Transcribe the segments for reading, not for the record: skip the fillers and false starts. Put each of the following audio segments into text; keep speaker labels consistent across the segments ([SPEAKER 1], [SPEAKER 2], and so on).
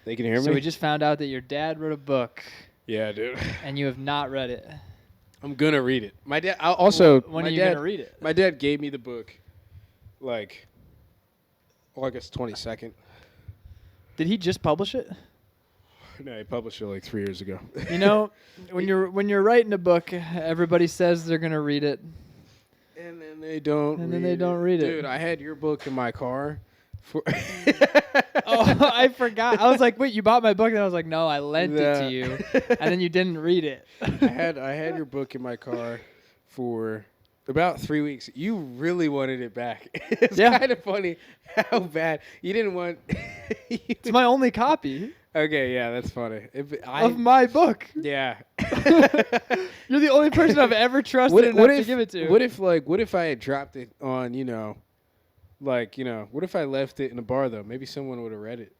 [SPEAKER 1] They can hear me?
[SPEAKER 2] So we just found out that your dad wrote a book.
[SPEAKER 1] Yeah, dude.
[SPEAKER 2] And you have not read it.
[SPEAKER 1] I'm going to read it. My dad also
[SPEAKER 2] when are you going to read it?
[SPEAKER 1] My dad gave me the book like August 22nd.
[SPEAKER 2] Did he just publish it?
[SPEAKER 1] No, he published it like 3 years ago.
[SPEAKER 2] You know, when you're writing a book, everybody says they're going to read it.
[SPEAKER 1] And then they don't
[SPEAKER 2] read it.
[SPEAKER 1] Dude, I had your book in my car.
[SPEAKER 2] Oh, I forgot. I was like, wait, you bought my book? And I was like, no, I lent it to you. And then you didn't read it.
[SPEAKER 1] I had your book in my car for about 3 weeks. You really wanted it back. It's kind of funny how bad. You didn't want...
[SPEAKER 2] It's my only copy.
[SPEAKER 1] Okay, yeah, that's funny.
[SPEAKER 2] Of my book.
[SPEAKER 1] Yeah.
[SPEAKER 2] You're the only person I've ever trusted enough to give it to.
[SPEAKER 1] What if I had dropped it on, what if I left it in a bar, though? Maybe someone would have read it.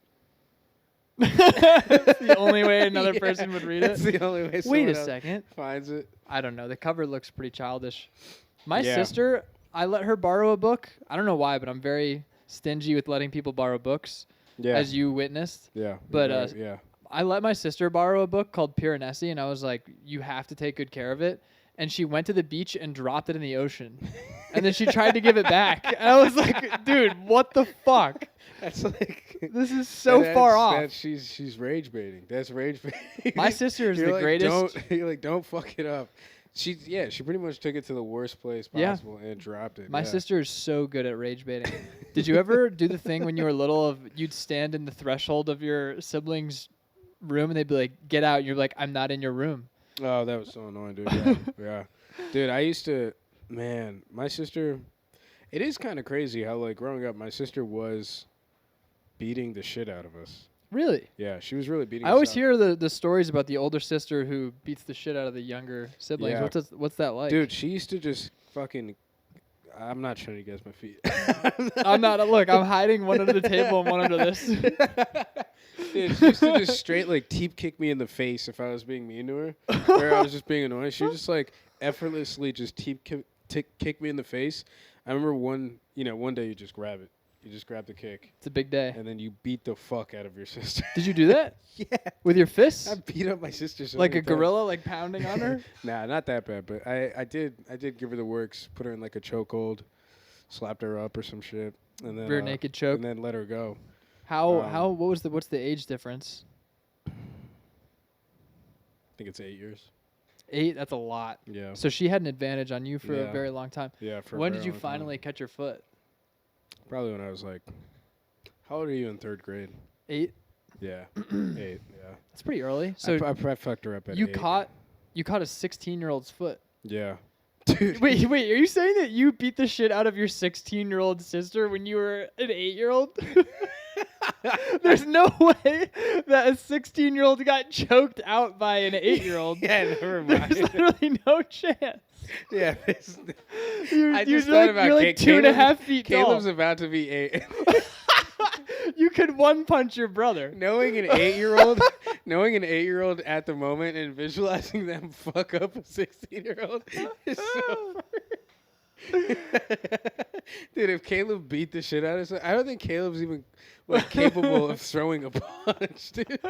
[SPEAKER 2] That's the only way another person would read it?
[SPEAKER 1] That's the only way
[SPEAKER 2] Wait a second.
[SPEAKER 1] Finds it.
[SPEAKER 2] I don't know. The cover looks pretty childish. My sister, I let her borrow a book. I don't know why, but I'm very stingy with letting people borrow books, as you witnessed.
[SPEAKER 1] Yeah.
[SPEAKER 2] But I let my sister borrow a book called Piranesi, and I was like, you have to take good care of it. And she went to the beach and dropped it in the ocean. And then she tried to give it back. And I was like, dude, what the fuck?
[SPEAKER 1] That's like...
[SPEAKER 2] This is so far off.
[SPEAKER 1] She's rage baiting. That's rage baiting.
[SPEAKER 2] My sister is the greatest.
[SPEAKER 1] Don't fuck it up. She pretty much took it to the worst place possible and dropped it.
[SPEAKER 2] My sister is so good at rage baiting. Did you ever do the thing when you were little of you'd stand in the threshold of your siblings' room and they'd be like, get out. And you're like, I'm not in your room.
[SPEAKER 1] Oh, that was so annoying, dude. Yeah. Dude, I used to, my sister, it is kind of crazy how, like, growing up, my sister was beating the shit out of us.
[SPEAKER 2] Really?
[SPEAKER 1] Yeah, she was really beating us
[SPEAKER 2] I always
[SPEAKER 1] up.
[SPEAKER 2] hear the stories about the older sister who beats the shit out of the younger siblings.
[SPEAKER 1] Yeah.
[SPEAKER 2] What's that like?
[SPEAKER 1] Dude, she used to just fucking, I'm not showing you guys my feet.
[SPEAKER 2] I'm not, look, I'm hiding one under the table and one under this.
[SPEAKER 1] Dude, she used to just straight, like, teep kick me in the face if I was being mean to her, or I was just being annoying. She would just, like, effortlessly just kick me in the face. I remember one day you just grab it. You just grab the kick.
[SPEAKER 2] It's a big day.
[SPEAKER 1] And then you beat the fuck out of your sister.
[SPEAKER 2] Did you do that?
[SPEAKER 1] Yeah.
[SPEAKER 2] With your fists?
[SPEAKER 1] I beat up my sister so
[SPEAKER 2] like
[SPEAKER 1] many
[SPEAKER 2] a gorilla, like pounding on her?
[SPEAKER 1] Nah, not that bad, but I did give her the works, put her in like a chokehold, slapped her up or some shit, and then
[SPEAKER 2] rear naked choke,
[SPEAKER 1] and then let her go.
[SPEAKER 2] What's the age difference?
[SPEAKER 1] I think it's 8 years.
[SPEAKER 2] 8? That's a lot.
[SPEAKER 1] Yeah.
[SPEAKER 2] So she had an advantage on you for a very long time.
[SPEAKER 1] Yeah.
[SPEAKER 2] When did you finally cut your foot?
[SPEAKER 1] Probably when I was like, how old are you in 3rd grade?
[SPEAKER 2] 8.
[SPEAKER 1] Yeah. 8. Yeah.
[SPEAKER 2] That's pretty early. So
[SPEAKER 1] I fucked her up at 8.
[SPEAKER 2] You caught a 16-year-old's foot.
[SPEAKER 1] Yeah.
[SPEAKER 2] Dude. Wait, are you saying that you beat the shit out of your 16-year-old sister when you were an 8-year-old? There's no way that a 16-year-old got choked out by an 8-year-old.
[SPEAKER 1] Yeah, never mind.
[SPEAKER 2] There's literally no chance.
[SPEAKER 1] Yeah.
[SPEAKER 2] I just thought about you're like 2.5 feet tall.
[SPEAKER 1] Caleb's about to be 8.
[SPEAKER 2] You could one punch your brother.
[SPEAKER 1] Knowing an 8-year-old at the moment and visualizing them fuck up a 16-year-old is so Dude, if Caleb beat the shit out of us, I don't think Caleb's even capable of throwing a punch, dude.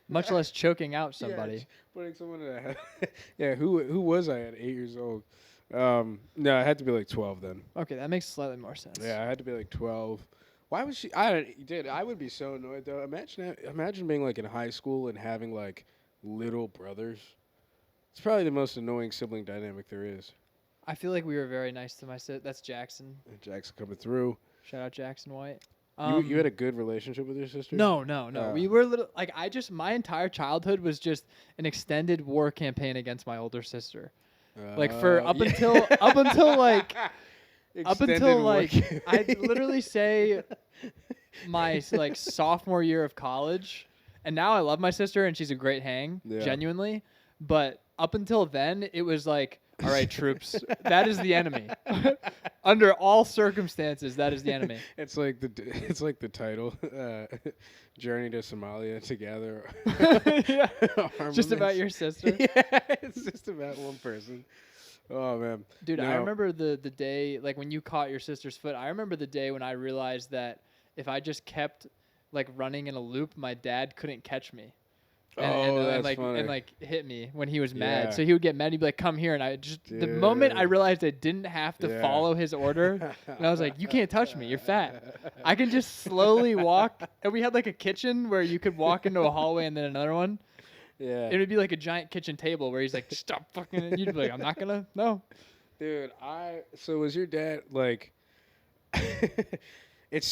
[SPEAKER 2] Much less choking out somebody.
[SPEAKER 1] Yeah, putting someone in a head. Yeah, who was I at 8 years old? No, I had to be like 12 then.
[SPEAKER 2] Okay, that makes slightly more sense.
[SPEAKER 1] Yeah, I had to be like 12. Why was she? I would be so annoyed though. Imagine being like in high school and having like little brothers. It's probably the most annoying sibling dynamic there is.
[SPEAKER 2] I feel like we were very nice to my sister. That's Jackson.
[SPEAKER 1] Jackson coming through.
[SPEAKER 2] Shout out Jackson White.
[SPEAKER 1] You had a good relationship with your sister?
[SPEAKER 2] No. We were my entire childhood was just an extended war campaign against my older sister. Up until I'd literally say my like sophomore year of college, and now I love my sister and she's a great hang, genuinely. But up until then, it was like, all right, troops, that is the enemy. Under all circumstances, that is the enemy.
[SPEAKER 1] It's like the title, Journey to Somalia Together.
[SPEAKER 2] Yeah. Just about your sister.
[SPEAKER 1] Yeah, it's just about one person. Oh man,
[SPEAKER 2] dude, I remember the day, like when you caught your sister's foot. I remember the day when I realized that if I just kept like running in a loop, my dad couldn't catch me.
[SPEAKER 1] That's funny.
[SPEAKER 2] And like hit me when he was
[SPEAKER 1] Yeah.
[SPEAKER 2] mad. So he would get mad. He'd be like, "Come here," and I just the moment I
[SPEAKER 1] Dude.
[SPEAKER 2] realized I didn't have to
[SPEAKER 1] Yeah.
[SPEAKER 2] follow his order, and I was like, "You can't touch me. You're fat. I can just slowly walk." And we had like a kitchen where you could walk into a hallway and then another one.
[SPEAKER 1] Yeah.
[SPEAKER 2] It would be like a giant kitchen table where he's like, "Stop fucking!" And you'd be like, "I'm not gonna." No.
[SPEAKER 1] Dude, so was your dad like? It's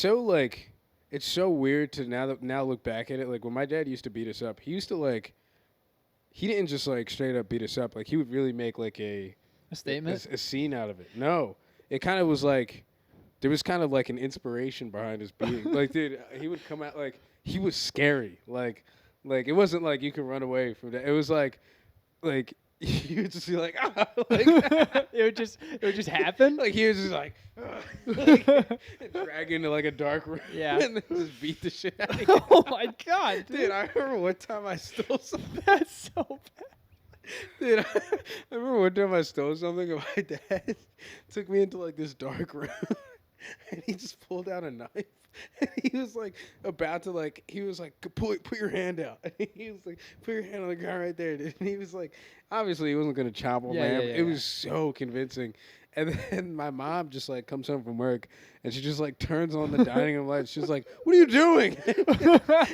[SPEAKER 1] so weird to now look back at it. Like when my dad used to beat us up, he used to like. He didn't just like straight up beat us up. Like he would really make like
[SPEAKER 2] A statement.
[SPEAKER 1] a scene out of it. No, it kind of was like there was kind of like an inspiration behind his beating. Like, dude, he would come out like he was scary. Like it wasn't like you could run away from that. It was like you would just be like, ah, like
[SPEAKER 2] it would just happen.
[SPEAKER 1] like he was just like drag into like a dark room,
[SPEAKER 2] Yeah.
[SPEAKER 1] and then just beat the shit out of you.
[SPEAKER 2] Oh my god, dude.
[SPEAKER 1] Dude, I remember one time I stole something.
[SPEAKER 2] That's so bad.
[SPEAKER 1] Dude, I remember one time I stole something and my dad took me into like this dark room and he just pulled out a knife and he was like about to like, he was like, put your hand out. And he was like, put your hand on the ground right there, dude. And he was like, obviously he wasn't going to chop him, man. It was so convincing. And then my mom just like comes home from work and she just like turns on the dining room lights. She's like, "What are you doing?"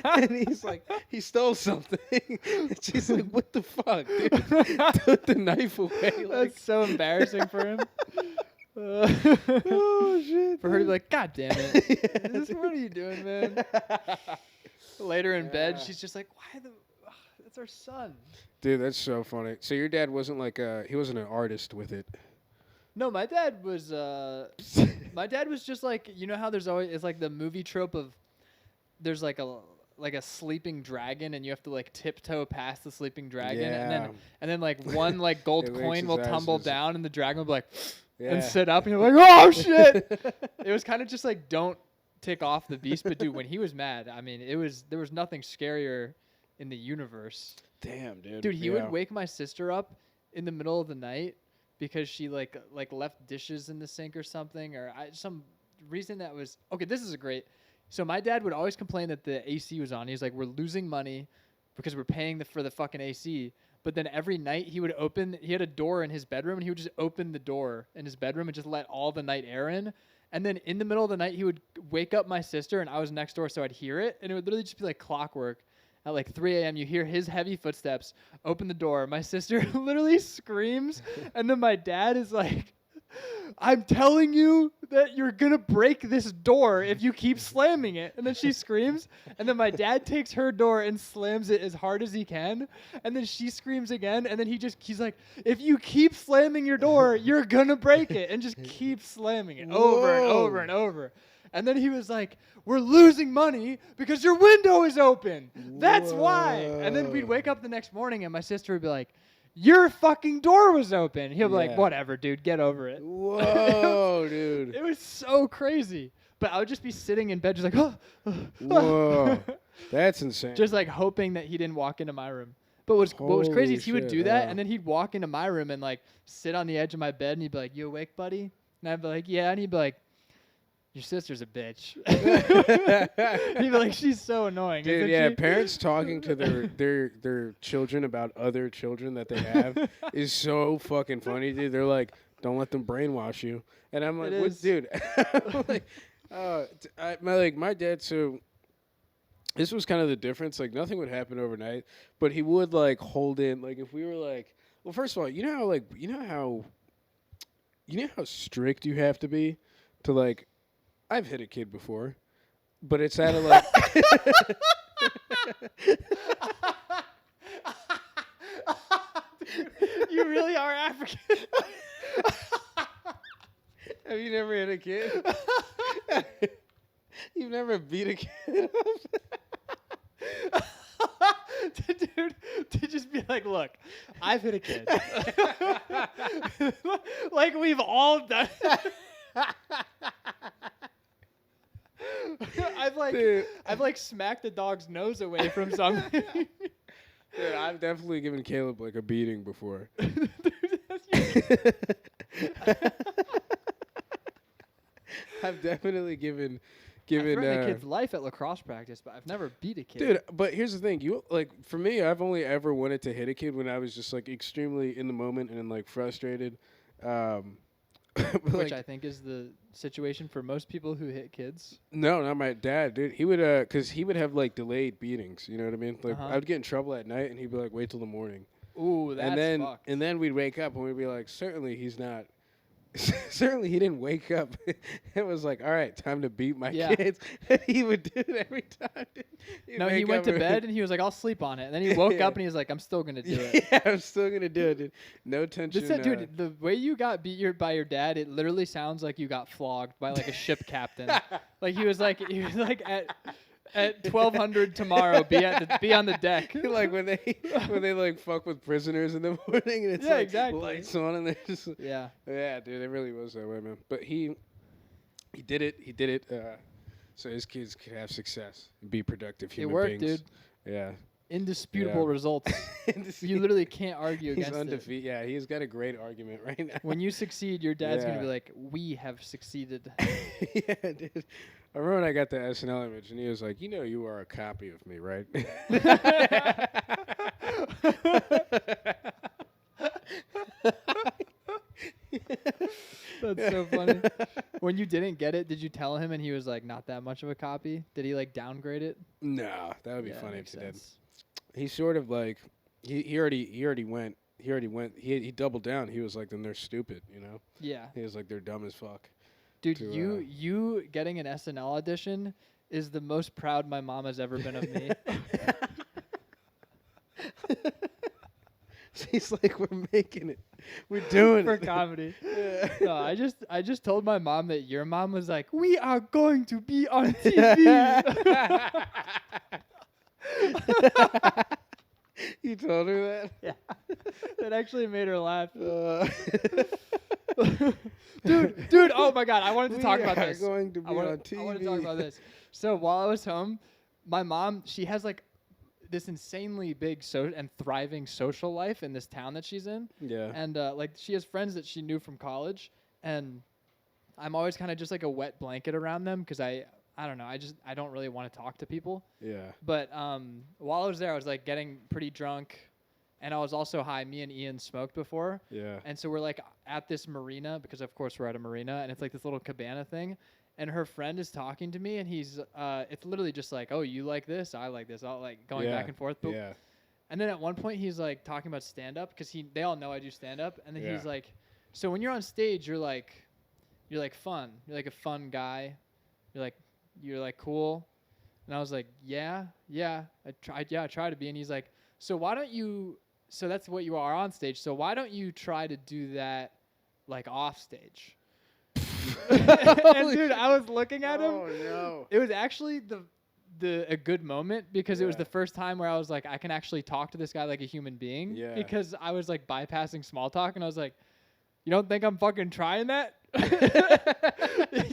[SPEAKER 1] And he's like, "He stole something." And she's like, "What the fuck, dude?" Took the knife away. Like,
[SPEAKER 2] That's so embarrassing for him.
[SPEAKER 1] oh shit!
[SPEAKER 2] For her to be like, "God damn it!
[SPEAKER 1] Yeah,
[SPEAKER 2] What are you doing, man?" Later in bed, she's just like, "Why the? Ugh, that's our son."
[SPEAKER 1] Dude, that's so funny. So your dad wasn't like he wasn't an artist with it.
[SPEAKER 2] No, my dad was. My dad was just like, you know how there's always it's like the movie trope of there's like a sleeping dragon and you have to like tiptoe past the sleeping dragon and then like one like gold
[SPEAKER 1] It
[SPEAKER 2] coin
[SPEAKER 1] wakes
[SPEAKER 2] will
[SPEAKER 1] his
[SPEAKER 2] tumble
[SPEAKER 1] asses.
[SPEAKER 2] down and the dragon will be like
[SPEAKER 1] Yeah.
[SPEAKER 2] and sit up and you're like, oh shit. It was kind of just like don't tick off the beast, but dude, when he was mad, I mean, there was nothing scarier in the universe.
[SPEAKER 1] Damn, dude.
[SPEAKER 2] Dude, he would wake my sister up in the middle of the night because she like left dishes in the sink or something, or some reason that was okay. This is a great. So my dad would always complain that the AC was on. He's like, we're losing money because we're paying for the fucking AC. But then every night he had a door in his bedroom and he would just open the door in his bedroom and just let all the night air in. And then in the middle of the night he would wake up my sister and I was next door so I'd hear it and it would literally just be like clockwork. At like 3 a.m., you hear his heavy footsteps, open the door. My sister literally screams, and then my dad is like, I'm telling you that you're going to break this door if you keep slamming it. And then she screams, and then my dad takes her door and slams it as hard as he can. And then she screams again, and then he's like, if you keep slamming your door, you're going to break it. And just keep slamming it over and over and over. And then he was like, we're losing money because your window is open. That's why. And then we'd wake up the next morning and my sister would be like, your fucking door was open. He'll be like, whatever, dude, get over it.
[SPEAKER 1] Whoa, dude.
[SPEAKER 2] It was so crazy. But I would just be sitting in bed just like,
[SPEAKER 1] Whoa. That's insane.
[SPEAKER 2] just like hoping that he didn't walk into my room. But what was crazy is he would do that and then he'd walk into my room and like sit on the edge of my bed and he'd be like, you awake, buddy? And I'd be like, yeah. And he'd be like, your sister's a bitch. He'd be like, she's so annoying.
[SPEAKER 1] Dude, yeah, parents talking to their children about other children that they have is so fucking funny, dude. They're like, don't let them brainwash you. And I'm like, what, dude? I'm like, my dad, so this was kind of the difference. Like, nothing would happen overnight, but he would, like, hold in. Like, if we were like, well, first of all, you know how strict you have to be to, like, I've hit a kid before, but it's out of like.
[SPEAKER 2] Dude, you really are African.
[SPEAKER 1] Have you never hit a kid? You've never beat a kid?
[SPEAKER 2] Dude, to just be like, look, I've hit a kid. Like we've all done. I've like smacked a dog's nose away from something.
[SPEAKER 1] Dude, I've definitely given Caleb like a beating before. I've definitely given given.
[SPEAKER 2] I threatened a kid's life at lacrosse practice, but I've never beat a kid.
[SPEAKER 1] Dude, but here's the thing. You like for me, I've only ever wanted to hit a kid when I was just like extremely in the moment and like frustrated.
[SPEAKER 2] Which I think is the situation for most people who hit kids.
[SPEAKER 1] No, not my dad, dude. He would, cause he would have like delayed beatings. You know what I mean? Like I would get in trouble at night, and he'd be like, "Wait till the morning."
[SPEAKER 2] Ooh, that's fucked.
[SPEAKER 1] And then we'd wake up, and we'd be like, "Certainly he's not." Certainly he didn't wake up. It was like, all right, time to beat my kids. And he would do it every time.
[SPEAKER 2] He went to bed and he was like, I'll sleep on it. And then he woke up and he was like, I'm still going to do it.
[SPEAKER 1] Yeah, I'm still going to do it, dude. No tension.
[SPEAKER 2] Dude, the way you got beat by your dad, it literally sounds like you got flogged by like a ship captain. Like he was like at 1200 tomorrow, be on the deck.
[SPEAKER 1] Like when they like fuck with prisoners in the morning and it's like
[SPEAKER 2] exactly.
[SPEAKER 1] lights on and they're just
[SPEAKER 2] yeah,
[SPEAKER 1] dude, it really was that way, man. But he did it so his kids could have success and be productive human
[SPEAKER 2] beings. It worked,
[SPEAKER 1] dude. Yeah.
[SPEAKER 2] Indisputable results. You literally can't argue against
[SPEAKER 1] undefeated. Yeah, he's got a great argument right now.
[SPEAKER 2] When you succeed, your dad's gonna be like, "We have succeeded."
[SPEAKER 1] Yeah, dude. I remember when I got the SNL image, and he was like, "You know, you are a copy of me, right?"
[SPEAKER 2] That's so funny. When you didn't get it, did you tell him and he was like, not that much of a copy? Did he like downgrade it?
[SPEAKER 1] No, that would be funny if he did. He sort of like he already went. He doubled down. He was like, then they're stupid, you know?
[SPEAKER 2] Yeah.
[SPEAKER 1] He was like, they're dumb as fuck.
[SPEAKER 2] Dude, you getting an SNL audition is the most proud my mom has ever been of me.
[SPEAKER 1] She's like, we're making it. We're doing
[SPEAKER 2] for
[SPEAKER 1] it.
[SPEAKER 2] For comedy. Yeah. No, I just told my mom that your mom was like, we are going to be on TV.
[SPEAKER 1] You told her that?
[SPEAKER 2] Yeah. That actually made her laugh. Dude, oh my God, I wanted to talk about this.
[SPEAKER 1] Going to be on TV.
[SPEAKER 2] I want to talk about this. So while I was home, my mom, she has like this insanely big and thriving social life in this town that she's in.
[SPEAKER 1] Yeah.
[SPEAKER 2] And like she has friends that she knew from college, and I'm always kind of just like a wet blanket around them because I don't know, I don't really want to talk to people.
[SPEAKER 1] Yeah.
[SPEAKER 2] But while I was there, I was like getting pretty drunk. And I was also high. Me and Ian smoked before.
[SPEAKER 1] Yeah.
[SPEAKER 2] And so we're like at this marina because of course we're at a marina and it's like this little cabana thing. And her friend is talking to me and he's it's literally just like, oh, you like this? I like this. All like going back and forth. But
[SPEAKER 1] yeah.
[SPEAKER 2] And then at one point he's like talking about stand up because they all know I do stand up. And then he's like, so when you're on stage, you're like fun. You're like a fun guy. You're like cool. And I was like, yeah, I try to be. And he's like, so why don't you? So that's what you are on stage. So why don't you try to do that, like off stage? And dude, I was looking at him.
[SPEAKER 1] Oh no!
[SPEAKER 2] It was actually a good moment because it was the first time where I was like, I can actually talk to this guy like a human being.
[SPEAKER 1] Yeah.
[SPEAKER 2] Because I was like bypassing small talk, and I was like, you don't think I'm fucking trying that?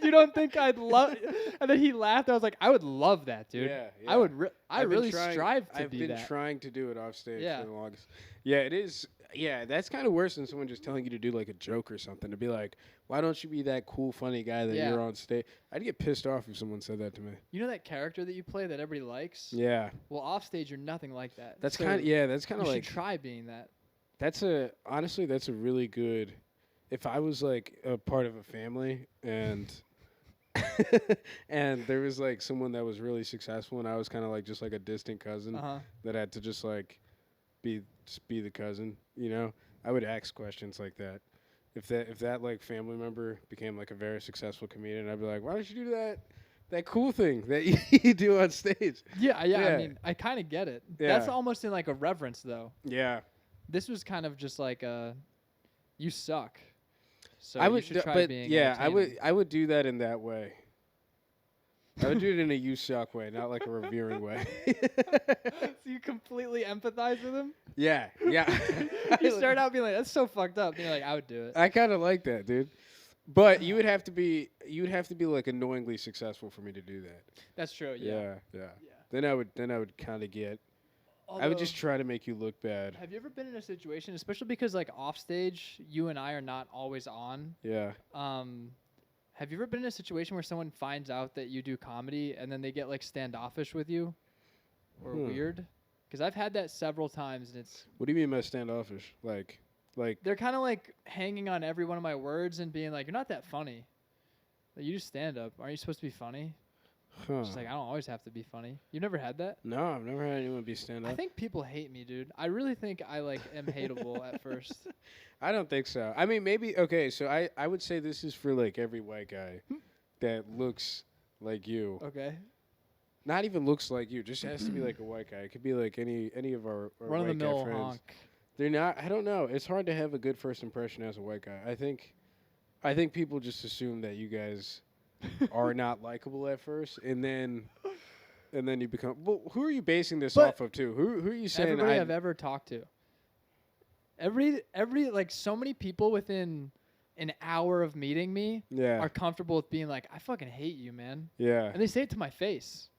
[SPEAKER 2] You don't think I'd love? And then he laughed. I was like, I would love that, dude.
[SPEAKER 1] Yeah.
[SPEAKER 2] I would. I really strive to
[SPEAKER 1] I've
[SPEAKER 2] be that.
[SPEAKER 1] been trying to do it off stage for the longest. Yeah, it is. Yeah, that's kind of worse than someone just telling you to do like a joke or something. To be like, why don't you be that cool, funny guy that you're on stage? I'd get pissed off if someone said that to me. You
[SPEAKER 2] know that character that you play that everybody likes?
[SPEAKER 1] Yeah.
[SPEAKER 2] Well, off stage, you're nothing like that.
[SPEAKER 1] That's kind of That's kind of like.
[SPEAKER 2] You should try being that.
[SPEAKER 1] Honestly, that's a really good. If I was like a part of a family and and there was like someone that was really successful and I was kind of like just like a distant cousin that had to just like be the cousin, you know, I would ask questions like that. If that like family member became like a very successful comedian, I'd be like, why don't you do that cool thing that you do on stage?
[SPEAKER 2] Yeah. I mean, I kind of get it.
[SPEAKER 1] Yeah.
[SPEAKER 2] That's almost in like a reverence though.
[SPEAKER 1] Yeah.
[SPEAKER 2] This was kind of just like you suck. So
[SPEAKER 1] I would,
[SPEAKER 2] you should try being
[SPEAKER 1] I would do that in that way. I would do it in a you suck way, not like a revering way.
[SPEAKER 2] So you completely empathize with him?
[SPEAKER 1] Yeah.
[SPEAKER 2] You start out being like, that's so fucked up. And you're like, I would do it.
[SPEAKER 1] I kind of like that, dude. But you would have to be like annoyingly successful for me to do that.
[SPEAKER 2] That's true. Yeah.
[SPEAKER 1] Then I would kind of get. I would just try to make you look bad.
[SPEAKER 2] Have you ever been in a situation, especially because like off stage, you and I are not always on?
[SPEAKER 1] Yeah.
[SPEAKER 2] Have you ever been in a situation where someone finds out that you do comedy and then they get like standoffish with you or weird? Because I've had that several times, and it's.
[SPEAKER 1] What do you mean by standoffish? Like
[SPEAKER 2] they're kind of like hanging on every one of my words and being like, "You're not that funny. Like, you just stand up. Aren't you supposed to be funny?" She's like, "I don't always have to be funny." You've never had that?
[SPEAKER 1] No, I've never had anyone be stand up.
[SPEAKER 2] I think people hate me, dude. I really think I like am hateable at first.
[SPEAKER 1] I don't think so. I mean, maybe okay. So I would say this is for like every white guy that looks like you.
[SPEAKER 2] Okay.
[SPEAKER 1] Not even looks like you. Just has to be like a white guy. It could be like any of our
[SPEAKER 2] Run of the
[SPEAKER 1] white guy
[SPEAKER 2] mill
[SPEAKER 1] friends.
[SPEAKER 2] honk.
[SPEAKER 1] They're not. I don't know. It's hard to have a good first impression as a white guy. I think people just assume that you guys are not likable at first, and then you become. Well, who are you basing this off of too? Who are you saying?
[SPEAKER 2] Everybody I've ever talked to. Every like so many people within an hour of meeting me are comfortable with being like, I fucking hate you, man.
[SPEAKER 1] Yeah.
[SPEAKER 2] And they say it to my face.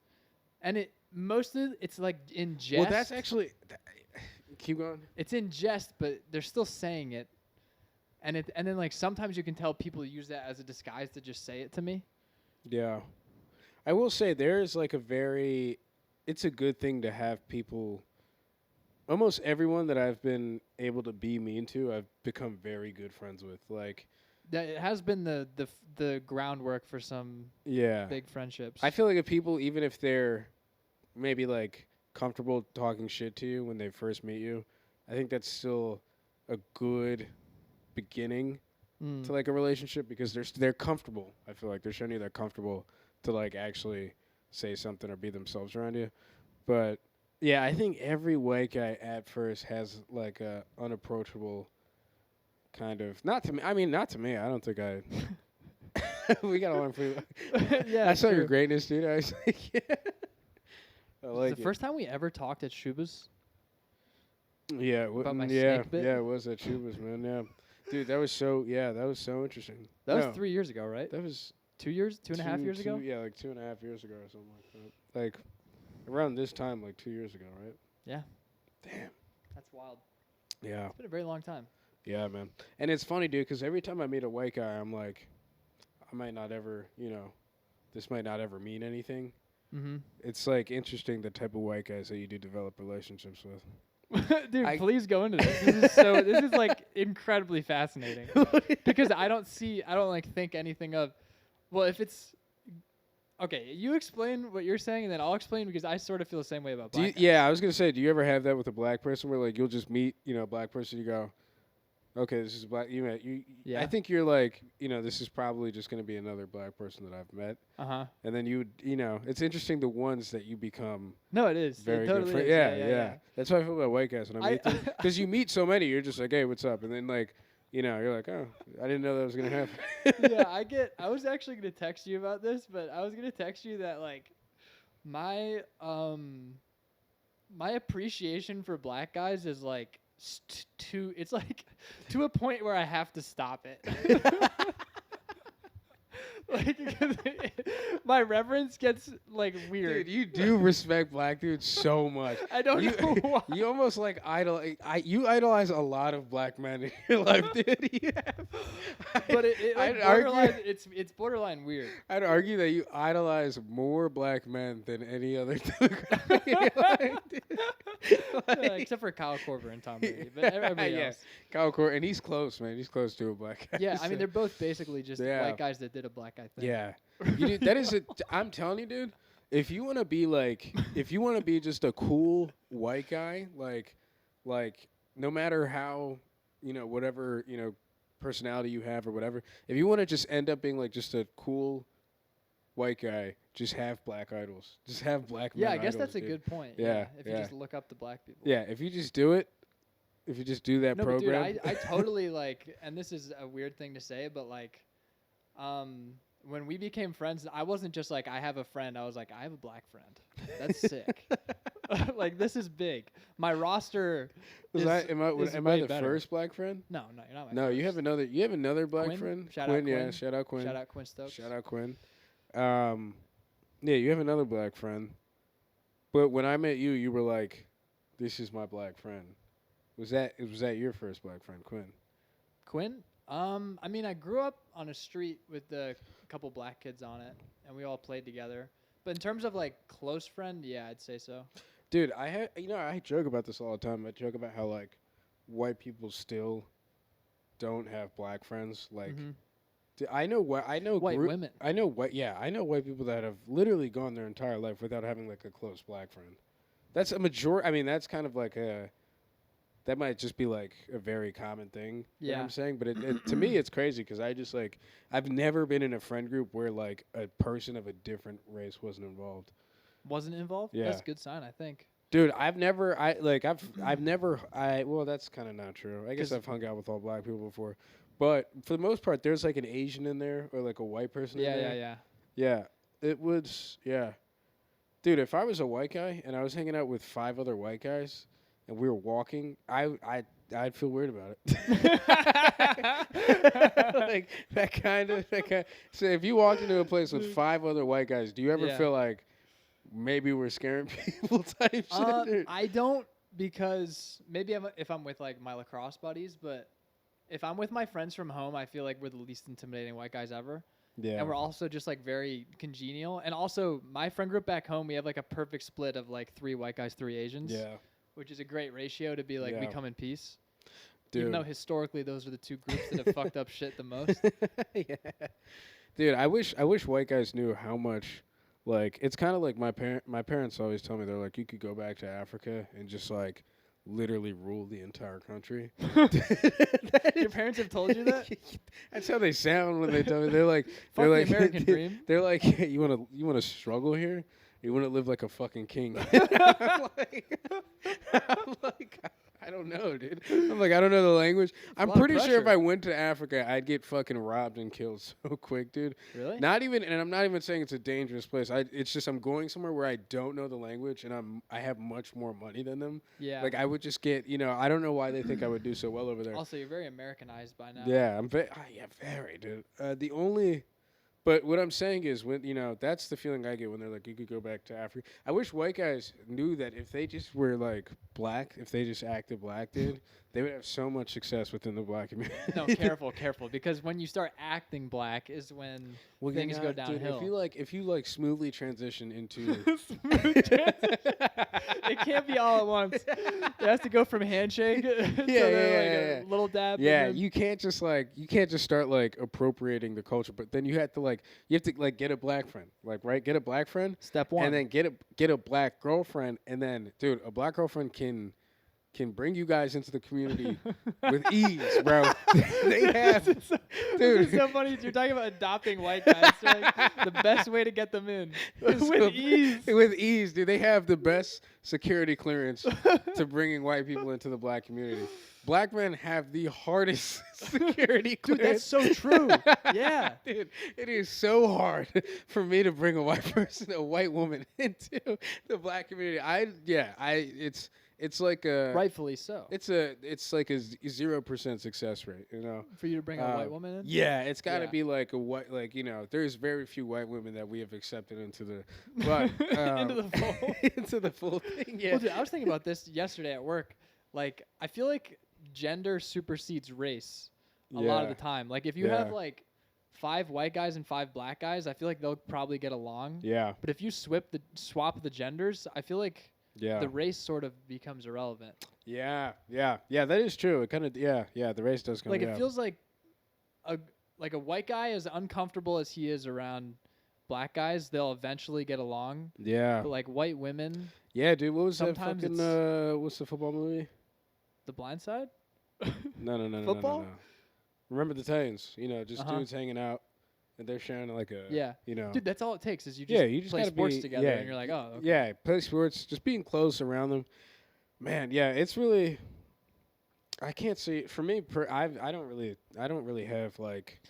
[SPEAKER 2] And it's like in jest.
[SPEAKER 1] Well, that's actually. Keep going.
[SPEAKER 2] It's in jest, but they're still saying it. And then like sometimes you can tell people use that as a disguise to just say it to me.
[SPEAKER 1] Yeah. I will say there's like it's a good thing to have people. Almost everyone that I've been able to be mean to, I've become very good friends with. Like,
[SPEAKER 2] that it has been the groundwork for some big friendships.
[SPEAKER 1] I feel like if people, even if they're maybe like comfortable talking shit to you when they first meet you, I think that's still a good beginning to like a relationship because they're comfortable. I feel like they're showing you they're comfortable to like actually say something or be themselves around you. But yeah, I think every white guy at first has like a unapproachable kind of not to me. I mean, not to me. I don't think I. We got one for you.
[SPEAKER 2] Yeah,
[SPEAKER 1] I saw your greatness, dude. I was like, yeah. I like
[SPEAKER 2] the first time we ever talked at Shuba's.
[SPEAKER 1] Yeah,
[SPEAKER 2] about my
[SPEAKER 1] yeah,
[SPEAKER 2] snake bit?
[SPEAKER 1] yeah. It was at Shuba's, man. Yeah, dude, that was so interesting.
[SPEAKER 2] That was 3 years ago, right?
[SPEAKER 1] That was
[SPEAKER 2] 2 years, 2.5 years ago.
[SPEAKER 1] Yeah, like 2.5 years ago or something like that. Like around this time, like 2 years ago, right?
[SPEAKER 2] Yeah.
[SPEAKER 1] Damn.
[SPEAKER 2] That's wild.
[SPEAKER 1] Yeah.
[SPEAKER 2] It's been a very long time.
[SPEAKER 1] Yeah, man. And it's funny, dude, because every time I meet a white guy, I'm like, I might not ever, this might not ever mean anything.
[SPEAKER 2] Mm-hmm.
[SPEAKER 1] It's like interesting the type of white guys that you do develop relationships with.
[SPEAKER 2] Dude, please go into this. This is like incredibly fascinating because I don't like think anything of, well, if it's, okay, you explain what you're saying and then I'll explain because I sort of feel the same way about black guys.
[SPEAKER 1] Yeah, I was going to say, do you ever have that with a black person where like you'll just meet, a black person, you go, okay, this is black.
[SPEAKER 2] Yeah.
[SPEAKER 1] I think you're like, this is probably just going to be another black person that I've met.
[SPEAKER 2] Uh-huh.
[SPEAKER 1] And then it's interesting the ones that you become.
[SPEAKER 2] No, it is.
[SPEAKER 1] Very
[SPEAKER 2] it totally
[SPEAKER 1] good
[SPEAKER 2] is.
[SPEAKER 1] Yeah. That's how I feel about white guys when I meet them. Because you meet so many, you're just like, hey, what's up? And then like, you're like, oh, I didn't know that was going to happen.
[SPEAKER 2] Yeah, I was actually going to text you about this, but I was going to text you that like my appreciation for black guys is like it's like to a point where I have to stop it. Like, my reverence gets like weird.
[SPEAKER 1] Dude, you do respect black dudes so much.
[SPEAKER 2] I don't know why.
[SPEAKER 1] You almost like you idolize a lot of black men in your life, dude.
[SPEAKER 2] But it's borderline weird.
[SPEAKER 1] I'd argue that you idolize more black men than any other.
[SPEAKER 2] Except for Kyle Korver and Tom Brady, but everybody else.
[SPEAKER 1] Kyle Korver, and he's close, man. He's close to a black guy.
[SPEAKER 2] Yeah, I mean they're both basically just white guys that did a black guy thing.
[SPEAKER 1] Yeah, I'm telling you, dude. If you want to be just a cool white guy, like no matter how whatever personality you have or whatever, if you want to just end up being like just a cool white guy, just have black idols. Just have black men.
[SPEAKER 2] Yeah, I guess
[SPEAKER 1] idols,
[SPEAKER 2] that's
[SPEAKER 1] dude.
[SPEAKER 2] a good point.
[SPEAKER 1] Yeah,
[SPEAKER 2] if you just look up the black people.
[SPEAKER 1] Yeah, if you just do it, if you just do that program.
[SPEAKER 2] But dude, I totally like, and this is a weird thing to say, but like, when we became friends, I wasn't just like, I have a friend. I was like, I have a black friend. That's sick. Like, this is big. My roster am I the first black friend? No, you're not.
[SPEAKER 1] No, you have another black
[SPEAKER 2] Quinn?
[SPEAKER 1] friend.
[SPEAKER 2] Shout out Quinn.
[SPEAKER 1] Yeah, shout out Quinn.
[SPEAKER 2] Shout out Quinn Stokes.
[SPEAKER 1] Shout out Quinn. Yeah, you have another black friend. But when I met you, you were like, "This is my black friend." Was that your first black friend, Quinn?
[SPEAKER 2] Quinn? I mean, I grew up on a street with a couple black kids on it, and we all played together. But in terms of like close friend, yeah, I'd say so.
[SPEAKER 1] Dude, I joke about this all the time. I joke about how like white people still don't have black friends. Like, I know
[SPEAKER 2] White women.
[SPEAKER 1] I know white people that have literally gone their entire life without having like a close black friend. That's a majority. I mean, that's kind of like a. That might just be like a very common thing. You know what
[SPEAKER 2] Yeah.
[SPEAKER 1] I'm saying? But to me, it's crazy because I just like I've never been in a friend group where like a person of a different race wasn't involved.
[SPEAKER 2] Wasn't involved?
[SPEAKER 1] Yeah.
[SPEAKER 2] That's a good sign, I think.
[SPEAKER 1] Dude, I've never well, that's kind of not true. I guess I've hung out with all black people before. But for the most part, there's like an Asian in there or like a white person in there.
[SPEAKER 2] Yeah.
[SPEAKER 1] Yeah. It was, yeah. Dude, if I was a white guy and I was hanging out with 5 other white guys and we were walking, I'd feel weird about it. Like that kind of. So if you walked into a place with 5 other white guys, do you ever feel like maybe we're scaring people type shit?
[SPEAKER 2] I don't, because maybe if I'm with like my lacrosse buddies, but if I'm with my friends from home, I feel like we're the least intimidating white guys ever.
[SPEAKER 1] Yeah.
[SPEAKER 2] And we're also just like very congenial. And also my friend group back home, we have like a perfect split of like 3 white guys, 3 Asians.
[SPEAKER 1] Yeah.
[SPEAKER 2] Which is a great ratio to be like we come in peace.
[SPEAKER 1] Dude.
[SPEAKER 2] Even though historically those are the 2 groups that have fucked up shit the most.
[SPEAKER 1] Yeah. Dude, I wish white guys knew how much. Like, it's kind of like my parents always tell me, they're like, you could go back to Africa and just like literally rule the entire country.
[SPEAKER 2] Your parents have told you that?
[SPEAKER 1] That's how they sound when they tell me. They're like,
[SPEAKER 2] Fuck the American dream.
[SPEAKER 1] They're like, you wanna struggle here? You want to live like a fucking king? I'm like, I don't know, dude. I'm like, I don't know the language. I'm pretty sure if I went to Africa, I'd get fucking robbed and killed so quick, dude.
[SPEAKER 2] Really?
[SPEAKER 1] Not even, and I'm not even saying it's a dangerous place. It's just I'm going somewhere where I don't know the language and I have much more money than them.
[SPEAKER 2] Yeah.
[SPEAKER 1] Like I would just get, I don't know why they think I would do so well over there.
[SPEAKER 2] Also, you're very Americanized by now.
[SPEAKER 1] Yeah, very, dude. But what I'm saying is, that's the feeling I get when they're like, you could go back to Africa. I wish white guys knew that if they just were like black, if they just acted black, dude, they would have so much success within the black community.
[SPEAKER 2] No, careful, because when you start acting black is when things go downhill.
[SPEAKER 1] Dude, if you smoothly transition into,
[SPEAKER 2] it can't be all at once. It has to go from handshake to a little dab.
[SPEAKER 1] Yeah, you can't just start like appropriating the culture, but then you have to get a black friend, right? Get a black friend.
[SPEAKER 2] Step 1.
[SPEAKER 1] And then get a black girlfriend, and then, dude, a black girlfriend can bring you guys into the community with ease, bro. They have, dude.
[SPEAKER 2] This is so funny. You're talking about adopting white guys. The best way to get them in with ease.
[SPEAKER 1] With ease, dude. They have the best security clearance to bringing white people into the black community. Black men have the hardest security clearance.
[SPEAKER 2] Dude, that's so true. Yeah.
[SPEAKER 1] Dude, it is so hard for me to bring a white woman into the black community. It's like a
[SPEAKER 2] rightfully so.
[SPEAKER 1] It's like a 0% success rate,
[SPEAKER 2] For you to bring a white woman in?
[SPEAKER 1] Yeah, it's got to be like a white, there's very few white women that we have accepted into the
[SPEAKER 2] into the fold.
[SPEAKER 1] Into the full thing. Yeah.
[SPEAKER 2] Well, dude, I was thinking about this yesterday at work. Like, I feel like gender supersedes race a lot of the time. Like, if you have 5 white guys and 5 black guys, I feel like they'll probably get along.
[SPEAKER 1] Yeah.
[SPEAKER 2] But if you swap the genders, I feel like the race sort of becomes irrelevant.
[SPEAKER 1] Yeah, that is true. It kind of, the race does come.
[SPEAKER 2] Like, it feels like a white guy, as uncomfortable as he is around black guys, they'll eventually get along.
[SPEAKER 1] Yeah.
[SPEAKER 2] But like white women.
[SPEAKER 1] Yeah, dude. What was
[SPEAKER 2] sometimes
[SPEAKER 1] that fucking? What's the football movie?
[SPEAKER 2] The Blind Side.
[SPEAKER 1] No.
[SPEAKER 2] Football.
[SPEAKER 1] No. Remember the Titans? Dudes hanging out. And they're sharing like a,
[SPEAKER 2] Dude, that's all it takes is you just play sports together and you're like, oh, okay.
[SPEAKER 1] Yeah, play sports, just being close around them. Man, yeah, it's really, I can't see, for me, I don't really have like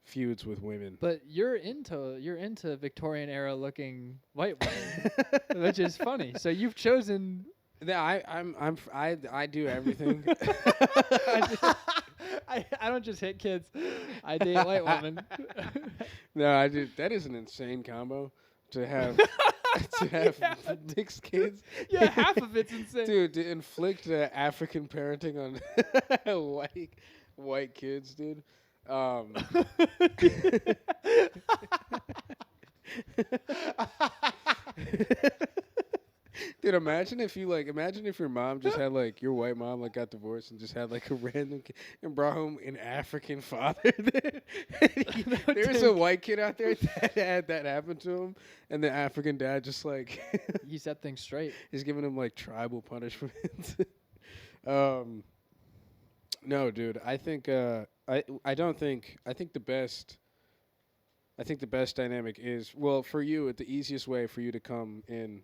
[SPEAKER 1] feuds with women.
[SPEAKER 2] But you're into Victorian era looking white women, which is funny. So you've chosen.
[SPEAKER 1] Yeah, I do everything.
[SPEAKER 2] I don't just hit kids. I date white women.
[SPEAKER 1] No, I do. That is an insane combo to have mixed kids.
[SPEAKER 2] Yeah, half of it's insane.
[SPEAKER 1] Dude, to inflict African parenting on white. White kids, dude. Dude, imagine if your mom just had like your white mom like got divorced and just had like a random kid and brought home an African father. There's a white kid out there that had that happen to him, and the African dad just like
[SPEAKER 2] He set things straight.
[SPEAKER 1] he's giving him like tribal punishment. um, no, dude, I don't think I think the best. I think the best dynamic is well for you. The easiest way for you to come in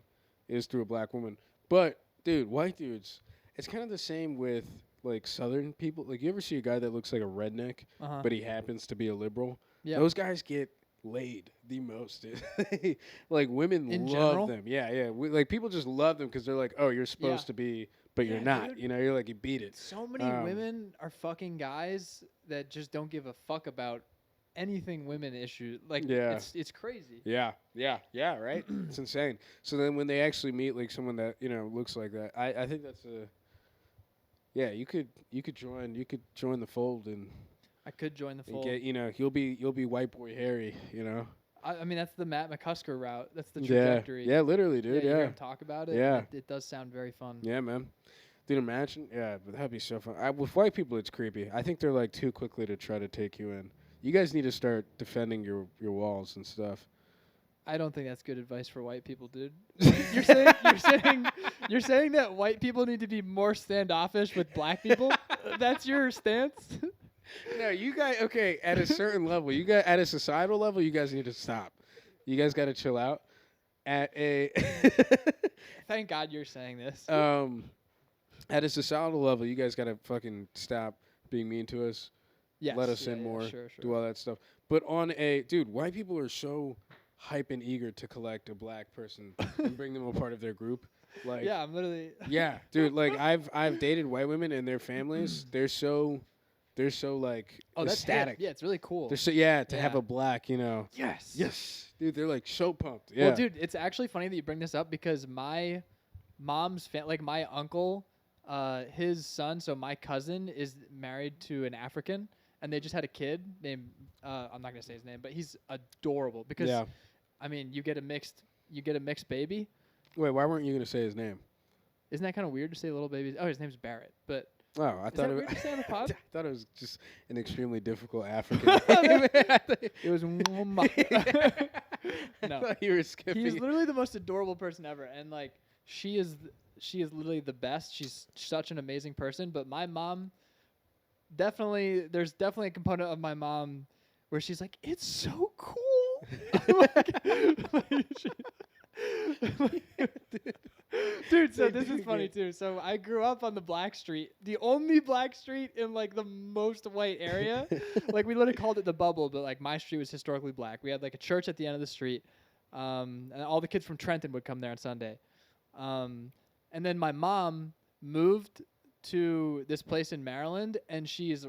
[SPEAKER 1] is through a black woman. But dude, white dudes, it's kind of the same with like Southern people. Like you ever see a guy that looks like a redneck, but he happens to be a liberal?
[SPEAKER 2] Yeah.
[SPEAKER 1] Those guys get laid the most. Dude. Like women
[SPEAKER 2] In
[SPEAKER 1] love
[SPEAKER 2] general?
[SPEAKER 1] them. Yeah, yeah. Like people just love them because they're like, oh, you're supposed
[SPEAKER 2] Yeah.
[SPEAKER 1] to be, but you're
[SPEAKER 2] Yeah,
[SPEAKER 1] not.
[SPEAKER 2] dude.
[SPEAKER 1] You know, you're like you beat it.
[SPEAKER 2] So many women are fucking guys that just don't give a fuck about anything women issue. Like,
[SPEAKER 1] Yeah.
[SPEAKER 2] it's crazy.
[SPEAKER 1] Yeah, right. It's insane. So then when they actually meet like someone that looks like that, I think that's a yeah. You could join the fold and
[SPEAKER 2] I could join the fold.
[SPEAKER 1] get you'll be white boy Harry.
[SPEAKER 2] I mean, that's the Matt McCusker route. That's the
[SPEAKER 1] Yeah,
[SPEAKER 2] trajectory.
[SPEAKER 1] yeah, literally, dude.
[SPEAKER 2] You're
[SPEAKER 1] Yeah,
[SPEAKER 2] gonna talk about it.
[SPEAKER 1] Yeah.
[SPEAKER 2] It does sound very fun.
[SPEAKER 1] yeah, man. Dude, imagine. Yeah, but that'd be so fun. With white people, it's creepy. I think they're like too quickly to try to take you in. You guys need to start defending your walls and stuff.
[SPEAKER 2] I don't think that's good advice for white people, dude. You're saying that white people need to be more standoffish with black people? That's your stance?
[SPEAKER 1] No, you guys. Okay, at a certain level, at a societal level, you guys need to stop. You guys got to chill out. At a
[SPEAKER 2] Thank God you're saying this.
[SPEAKER 1] at a societal level, you guys got to fucking stop being mean to us.
[SPEAKER 2] Yes,
[SPEAKER 1] Let us in more.
[SPEAKER 2] Sure.
[SPEAKER 1] Do all that stuff. But dude, white people are so hype and eager to collect a black person and bring them a part of their group. Like,
[SPEAKER 2] yeah, I'm literally.
[SPEAKER 1] yeah, dude. Like I've dated white women and their families. They're so like
[SPEAKER 2] That's
[SPEAKER 1] ecstatic.
[SPEAKER 2] hip. Yeah, it's really cool.
[SPEAKER 1] They're so to have a black. Yes, dude. They're like so pumped. Yeah.
[SPEAKER 2] Well, dude, it's actually funny that you bring this up because my mom's my uncle, his son, so my cousin is married to an African, and they just had a kid named I'm not gonna say his name, but he's adorable because I mean you get a mixed baby.
[SPEAKER 1] Wait, why weren't you gonna say his name?
[SPEAKER 2] Isn't that kind of weird to say little babies? Oh, his name's Barrett, but
[SPEAKER 1] Oh, I thought
[SPEAKER 2] weird to say on the pod?
[SPEAKER 1] I thought it was just an extremely difficult African name.
[SPEAKER 2] It was no.
[SPEAKER 1] I thought you were skipping.
[SPEAKER 2] He's literally the most adorable person ever, and like she is literally the best. She's such an amazing person. But my mom, there's definitely a component of my mom where she's like, it's so cool. Dude, so this is funny too. So I grew up on the black street, the only black street in like the most white area. Like we literally called it the bubble, but like my street was historically black. We had like a church at the end of the street, and all the kids from Trenton would come there on Sunday. And then my mom moved to this place in Maryland, and she's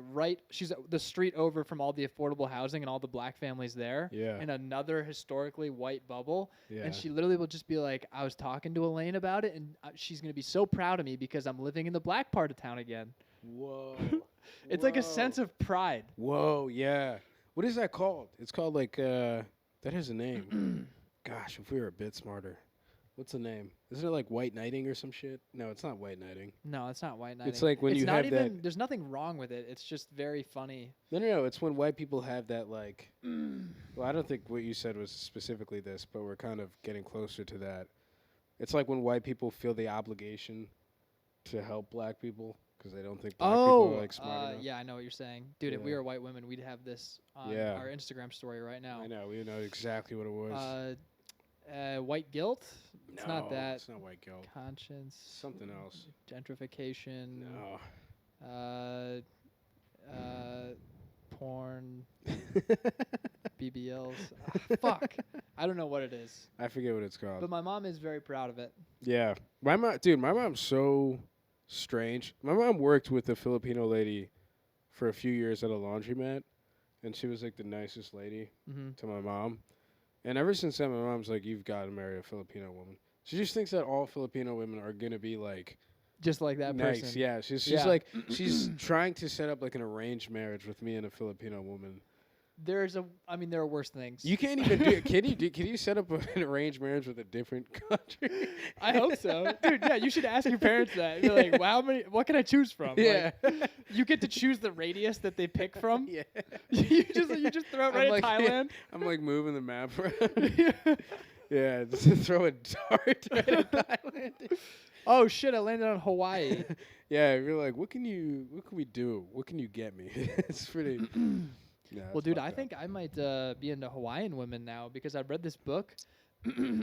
[SPEAKER 2] the street over from all the affordable housing and all the black families there.
[SPEAKER 1] Yeah.
[SPEAKER 2] In another historically white bubble.
[SPEAKER 1] Yeah.
[SPEAKER 2] And she literally will just be like, I was talking to Elaine about it, and she's going to be so proud of me because I'm living in the black part of town again.
[SPEAKER 1] Whoa.
[SPEAKER 2] It's like a sense of pride.
[SPEAKER 1] Whoa, yeah. What is that called? It's called like that has a name. Gosh, if we were a bit smarter. What's the name? Isn't it like white knighting or some shit? No, it's not white knighting.
[SPEAKER 2] No, it's not white knighting.
[SPEAKER 1] It's like when
[SPEAKER 2] it's
[SPEAKER 1] you
[SPEAKER 2] not
[SPEAKER 1] have
[SPEAKER 2] even,
[SPEAKER 1] that.
[SPEAKER 2] There's nothing wrong with it. It's just very funny.
[SPEAKER 1] No. It's when white people have that like. Well, I don't think what you said was specifically this, but we're kind of getting closer to that. It's like when white people feel the obligation to help black people because they don't think black people are like smart enough.
[SPEAKER 2] Yeah, I know what you're saying, dude. If we were white women, we'd have this on our Instagram story right now.
[SPEAKER 1] I know. We know exactly what it was.
[SPEAKER 2] White guilt. It's not that.
[SPEAKER 1] It's not white guilt.
[SPEAKER 2] Conscience.
[SPEAKER 1] Something else.
[SPEAKER 2] Gentrification.
[SPEAKER 1] No.
[SPEAKER 2] Porn. BBLs. Fuck. I don't know what it is.
[SPEAKER 1] I forget what it's called.
[SPEAKER 2] But my mom is very proud of it.
[SPEAKER 1] Yeah. My mom's so strange. My mom worked with a Filipino lady for a few years at a laundromat, and she was like the nicest lady to my mom. And ever since then, my mom's like, you've got to marry a Filipino woman. She just thinks that all Filipino women are going to be like
[SPEAKER 2] just like that
[SPEAKER 1] Nice,
[SPEAKER 2] person.
[SPEAKER 1] yeah. She's like she's trying to set up like an arranged marriage with me and a Filipino woman.
[SPEAKER 2] There are worse things.
[SPEAKER 1] You can't even do. Can you set up an arranged marriage with a different country?
[SPEAKER 2] I hope so, dude. Yeah, you should ask your parents that. You're like, wow, what can I choose from?
[SPEAKER 1] Yeah,
[SPEAKER 2] Like, you get to choose the radius that they pick from.
[SPEAKER 1] yeah.
[SPEAKER 2] you just throw it right at Thailand.
[SPEAKER 1] I'm like moving the map around. Yeah, just throw a dart right at Thailand.
[SPEAKER 2] Oh shit! I landed on Hawaii.
[SPEAKER 1] Yeah, you're like, what can we do? What can you get me? It's pretty. Yeah,
[SPEAKER 2] Well, dude, I think I might be into Hawaiian women now because I read this book.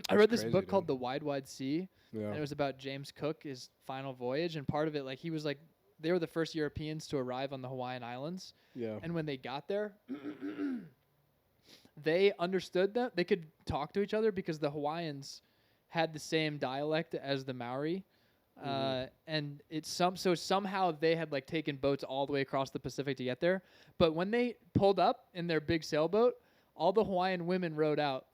[SPEAKER 2] I read this
[SPEAKER 1] crazy,
[SPEAKER 2] book called
[SPEAKER 1] dude.
[SPEAKER 2] The Wide Wide Sea,
[SPEAKER 1] Yeah.
[SPEAKER 2] and it was about James Cook, his final voyage, and part of it, like he was like, they were the first Europeans to arrive on the Hawaiian Islands,
[SPEAKER 1] Yeah.
[SPEAKER 2] and when they got there, they understood them. They could talk to each other because the Hawaiians had the same dialect as the Maori. And it's so somehow they had like taken boats all the way across the Pacific to get there. But when they pulled up in their big sailboat, all the Hawaiian women rowed out,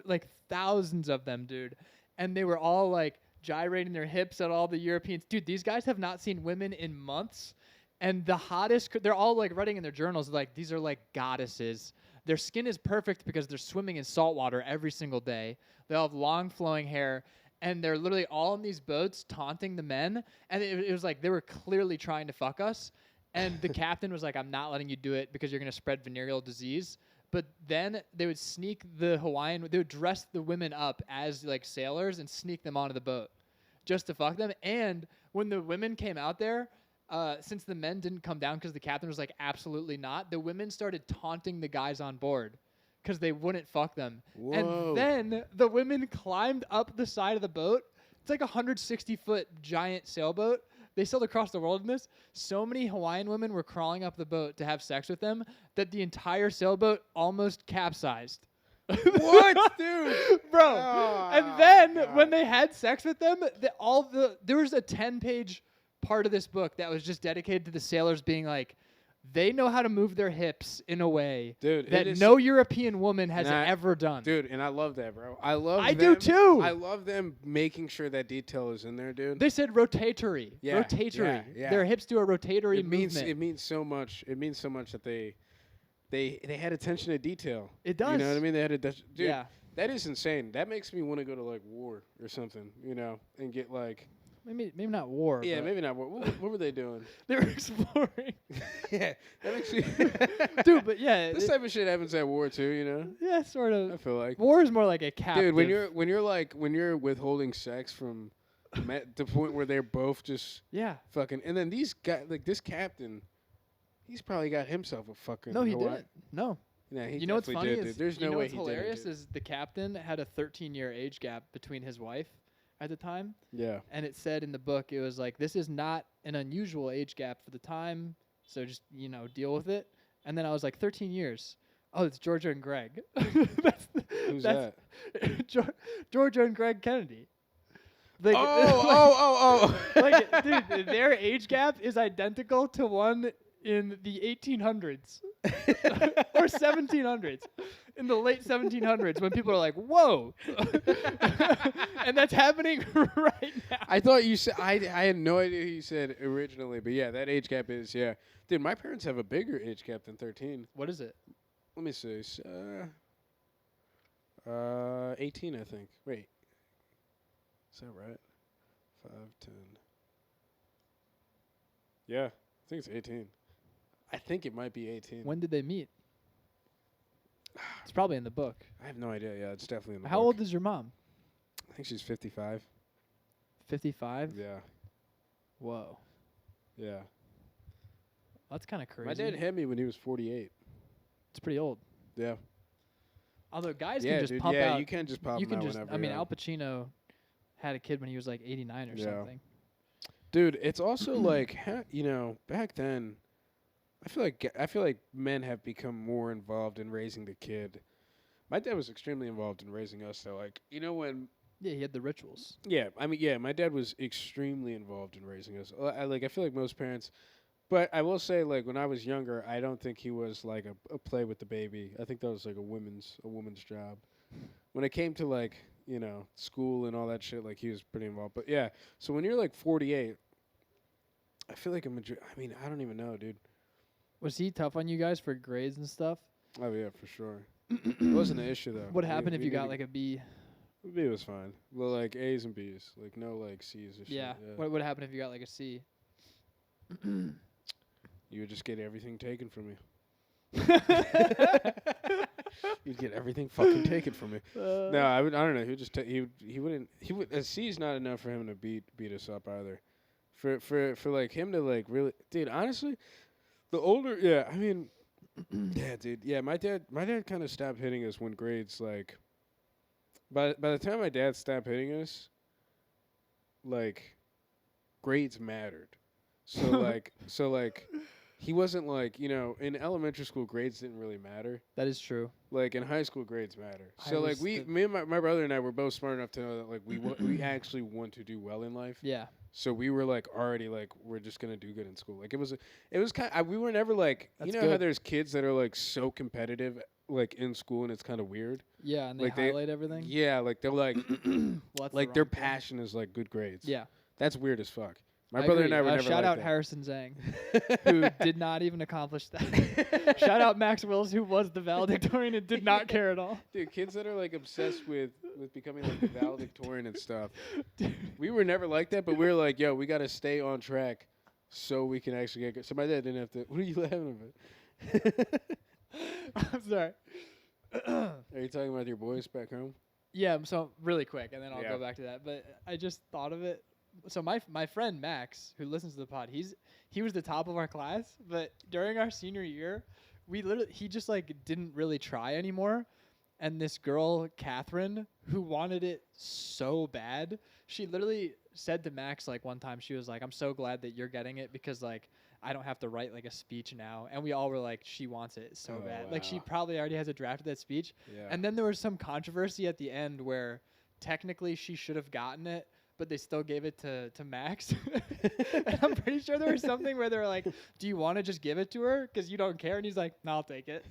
[SPEAKER 2] like thousands of them, dude. And they were all like gyrating their hips at all the Europeans. Dude, these guys have not seen women in months. And the hottest, they're all like writing in their journals, like these are like goddesses. Their skin is perfect because they're swimming in salt water every single day. They all have long flowing hair. And they're literally all in these boats taunting the men. And it was like they were clearly trying to fuck us. And the captain was like, I'm not letting you do it because you're going to spread venereal disease. But then they would sneak they would dress the women up as like sailors and sneak them onto the boat just to fuck them. And when the women came out there, since the men didn't come down because the captain was like, absolutely not, the women started taunting the guys on board. Because they wouldn't fuck them.
[SPEAKER 1] Whoa.
[SPEAKER 2] And then the women climbed up the side of the boat. It's like a 160-foot giant sailboat. They sailed across the world in this. So many Hawaiian women were crawling up the boat to have sex with them that the entire sailboat almost capsized.
[SPEAKER 1] What, dude?
[SPEAKER 2] Bro.
[SPEAKER 1] Oh,
[SPEAKER 2] And then
[SPEAKER 1] God.
[SPEAKER 2] when they had sex with them, there was a 10-page part of this book that was just dedicated to the sailors being like, they know how to move their hips in a way that no European woman has ever done.
[SPEAKER 1] Dude, and I love that, bro.
[SPEAKER 2] I do too.
[SPEAKER 1] I love them making sure that detail is in there, dude.
[SPEAKER 2] They said rotatory.
[SPEAKER 1] Yeah,
[SPEAKER 2] Rotatory.
[SPEAKER 1] yeah.
[SPEAKER 2] Their hips do a rotatory movement.
[SPEAKER 1] It means so much. It means so much that they had attention to detail.
[SPEAKER 2] It does.
[SPEAKER 1] You know what I mean? They had dude.
[SPEAKER 2] Yeah.
[SPEAKER 1] That is insane. That makes me want to go to like war or something, you know, and get like.
[SPEAKER 2] Maybe not war.
[SPEAKER 1] Yeah, maybe not war. What were they doing?
[SPEAKER 2] They were exploring.
[SPEAKER 1] Yeah, that makes me.
[SPEAKER 2] Dude, but yeah,
[SPEAKER 1] this type of shit happens at war too, you know.
[SPEAKER 2] Yeah, sort of.
[SPEAKER 1] I feel like
[SPEAKER 2] war is more like a captive.
[SPEAKER 1] Dude, when you're withholding sex from the point where they're both just fucking, and then these guys like this captain, he's probably got himself a fucking.
[SPEAKER 2] No, he didn't. No.
[SPEAKER 1] Yeah, he
[SPEAKER 2] you know what's funny
[SPEAKER 1] did,
[SPEAKER 2] is
[SPEAKER 1] there's no way
[SPEAKER 2] what's
[SPEAKER 1] he
[SPEAKER 2] hilarious
[SPEAKER 1] did.
[SPEAKER 2] is the captain had a 13-year age gap between his wife at the time.
[SPEAKER 1] Yeah.
[SPEAKER 2] And it said in the book, it was like, this is not an unusual age gap for the time, so just, deal with it. And then I was like, 13 years. Oh, it's Georgia and Greg.
[SPEAKER 1] Who's that?
[SPEAKER 2] Georgia and Greg Kennedy. Like, like, dude, their age gap is identical to one in the 1800s or 1700s. In the late 1700s, when people are like, "Whoa," and that's happening right now.
[SPEAKER 1] I thought you said I had no idea who you said originally, but yeah, that age gap is Dude, my parents have a bigger age gap than 13.
[SPEAKER 2] What is it?
[SPEAKER 1] Let me see. 18, I think. Wait, is that right? 5, 10. Yeah, I think it's 18. I think it might be 18.
[SPEAKER 2] When did they meet? It's probably in the book.
[SPEAKER 1] I have no idea. Yeah, it's definitely in the book.
[SPEAKER 2] How old is your mom?
[SPEAKER 1] I think she's 55.
[SPEAKER 2] 55?
[SPEAKER 1] Yeah.
[SPEAKER 2] Whoa.
[SPEAKER 1] Yeah.
[SPEAKER 2] That's kind of crazy.
[SPEAKER 1] My dad had me when he was 48.
[SPEAKER 2] It's pretty old.
[SPEAKER 1] Yeah.
[SPEAKER 2] Although guys can just pump out.
[SPEAKER 1] Yeah, you can just pop
[SPEAKER 2] you
[SPEAKER 1] them
[SPEAKER 2] can
[SPEAKER 1] out
[SPEAKER 2] just.
[SPEAKER 1] whenever.
[SPEAKER 2] I mean, Al Pacino had a kid when he was like 89 or something.
[SPEAKER 1] Dude, it's also like back then. I feel like men have become more involved in raising the kid. My dad was extremely involved in raising us, though. Like, when.
[SPEAKER 2] Yeah, he had the rituals.
[SPEAKER 1] Yeah, I mean, my dad was extremely involved in raising us. I feel like most parents, but I will say, like, when I was younger, I don't think he was like a play with the baby. I think that was like a woman's job. When it came to like school and all that shit, like he was pretty involved. But yeah, so when you're like 48, I feel like I mean, I don't even know, dude.
[SPEAKER 2] Was he tough on you guys for grades and stuff?
[SPEAKER 1] Oh yeah, for sure. It wasn't an issue though.
[SPEAKER 2] What happened if you got like a B?
[SPEAKER 1] B was fine. Well, like A's and B's, like no like C's or shit.
[SPEAKER 2] Yeah. What would happen if you got like a C?
[SPEAKER 1] You would just get everything taken from you. You'd get everything fucking taken from me. No, I don't know. He would just. He wouldn't. He would. A C's not enough for him to beat us up either. For like him to like really, dude. Honestly, the older. Yeah, I mean, yeah, dude. Yeah, my dad kind of stopped hitting us when grades like. By the time my dad stopped hitting us, like, grades mattered. So like. He wasn't like, in elementary school, grades didn't really matter.
[SPEAKER 2] That is true.
[SPEAKER 1] Like in high school, grades matter. So like me and my brother and I were both smart enough to know that like we actually want to do well in life.
[SPEAKER 2] Yeah.
[SPEAKER 1] So we were like already like we're just gonna do good in school. Like it was kind of, we were never like
[SPEAKER 2] That's
[SPEAKER 1] how
[SPEAKER 2] good.
[SPEAKER 1] there's kids that are like so competitive like in school and it's kind of weird.
[SPEAKER 2] Yeah, and
[SPEAKER 1] like
[SPEAKER 2] they highlight everything.
[SPEAKER 1] Yeah, like they're like
[SPEAKER 2] Well,
[SPEAKER 1] like their passion is like good grades.
[SPEAKER 2] Yeah.
[SPEAKER 1] That's weird as fuck. My
[SPEAKER 2] I
[SPEAKER 1] brother
[SPEAKER 2] agree.
[SPEAKER 1] and I were never
[SPEAKER 2] shout
[SPEAKER 1] like
[SPEAKER 2] out
[SPEAKER 1] that.
[SPEAKER 2] Harrison Zhang, who did not even accomplish that. Shout out Max Wills, who was the valedictorian and did not care at all.
[SPEAKER 1] Dude, kids that are like obsessed with becoming like the valedictorian and stuff. Dude. We were never like that, but we were like, yo, we got to stay on track so we can actually get good. So my dad didn't have to. What are you laughing about?
[SPEAKER 2] I'm sorry.
[SPEAKER 1] Are you talking about your boys back home?
[SPEAKER 2] Yeah, so really quick, and then I'll go back to that. But I just thought of it. So my friend Max, who listens to the pod, he was the top of our class, but during our senior year, he just like didn't really try anymore. And this girl, Catherine, who wanted it so bad, she literally said to Max like one time, she was like, "I'm so glad that you're getting it because like I don't have to write like a speech now." And we all were like, "She wants it so bad." Wow. Like she probably already has a draft of that speech. Yeah. And then there was some controversy at the end where technically she should have gotten it, but they still gave it to Max. And I'm pretty sure there was something where they were like, "Do you want to just give it to her because you don't care?" And he's like, "No, I'll take it."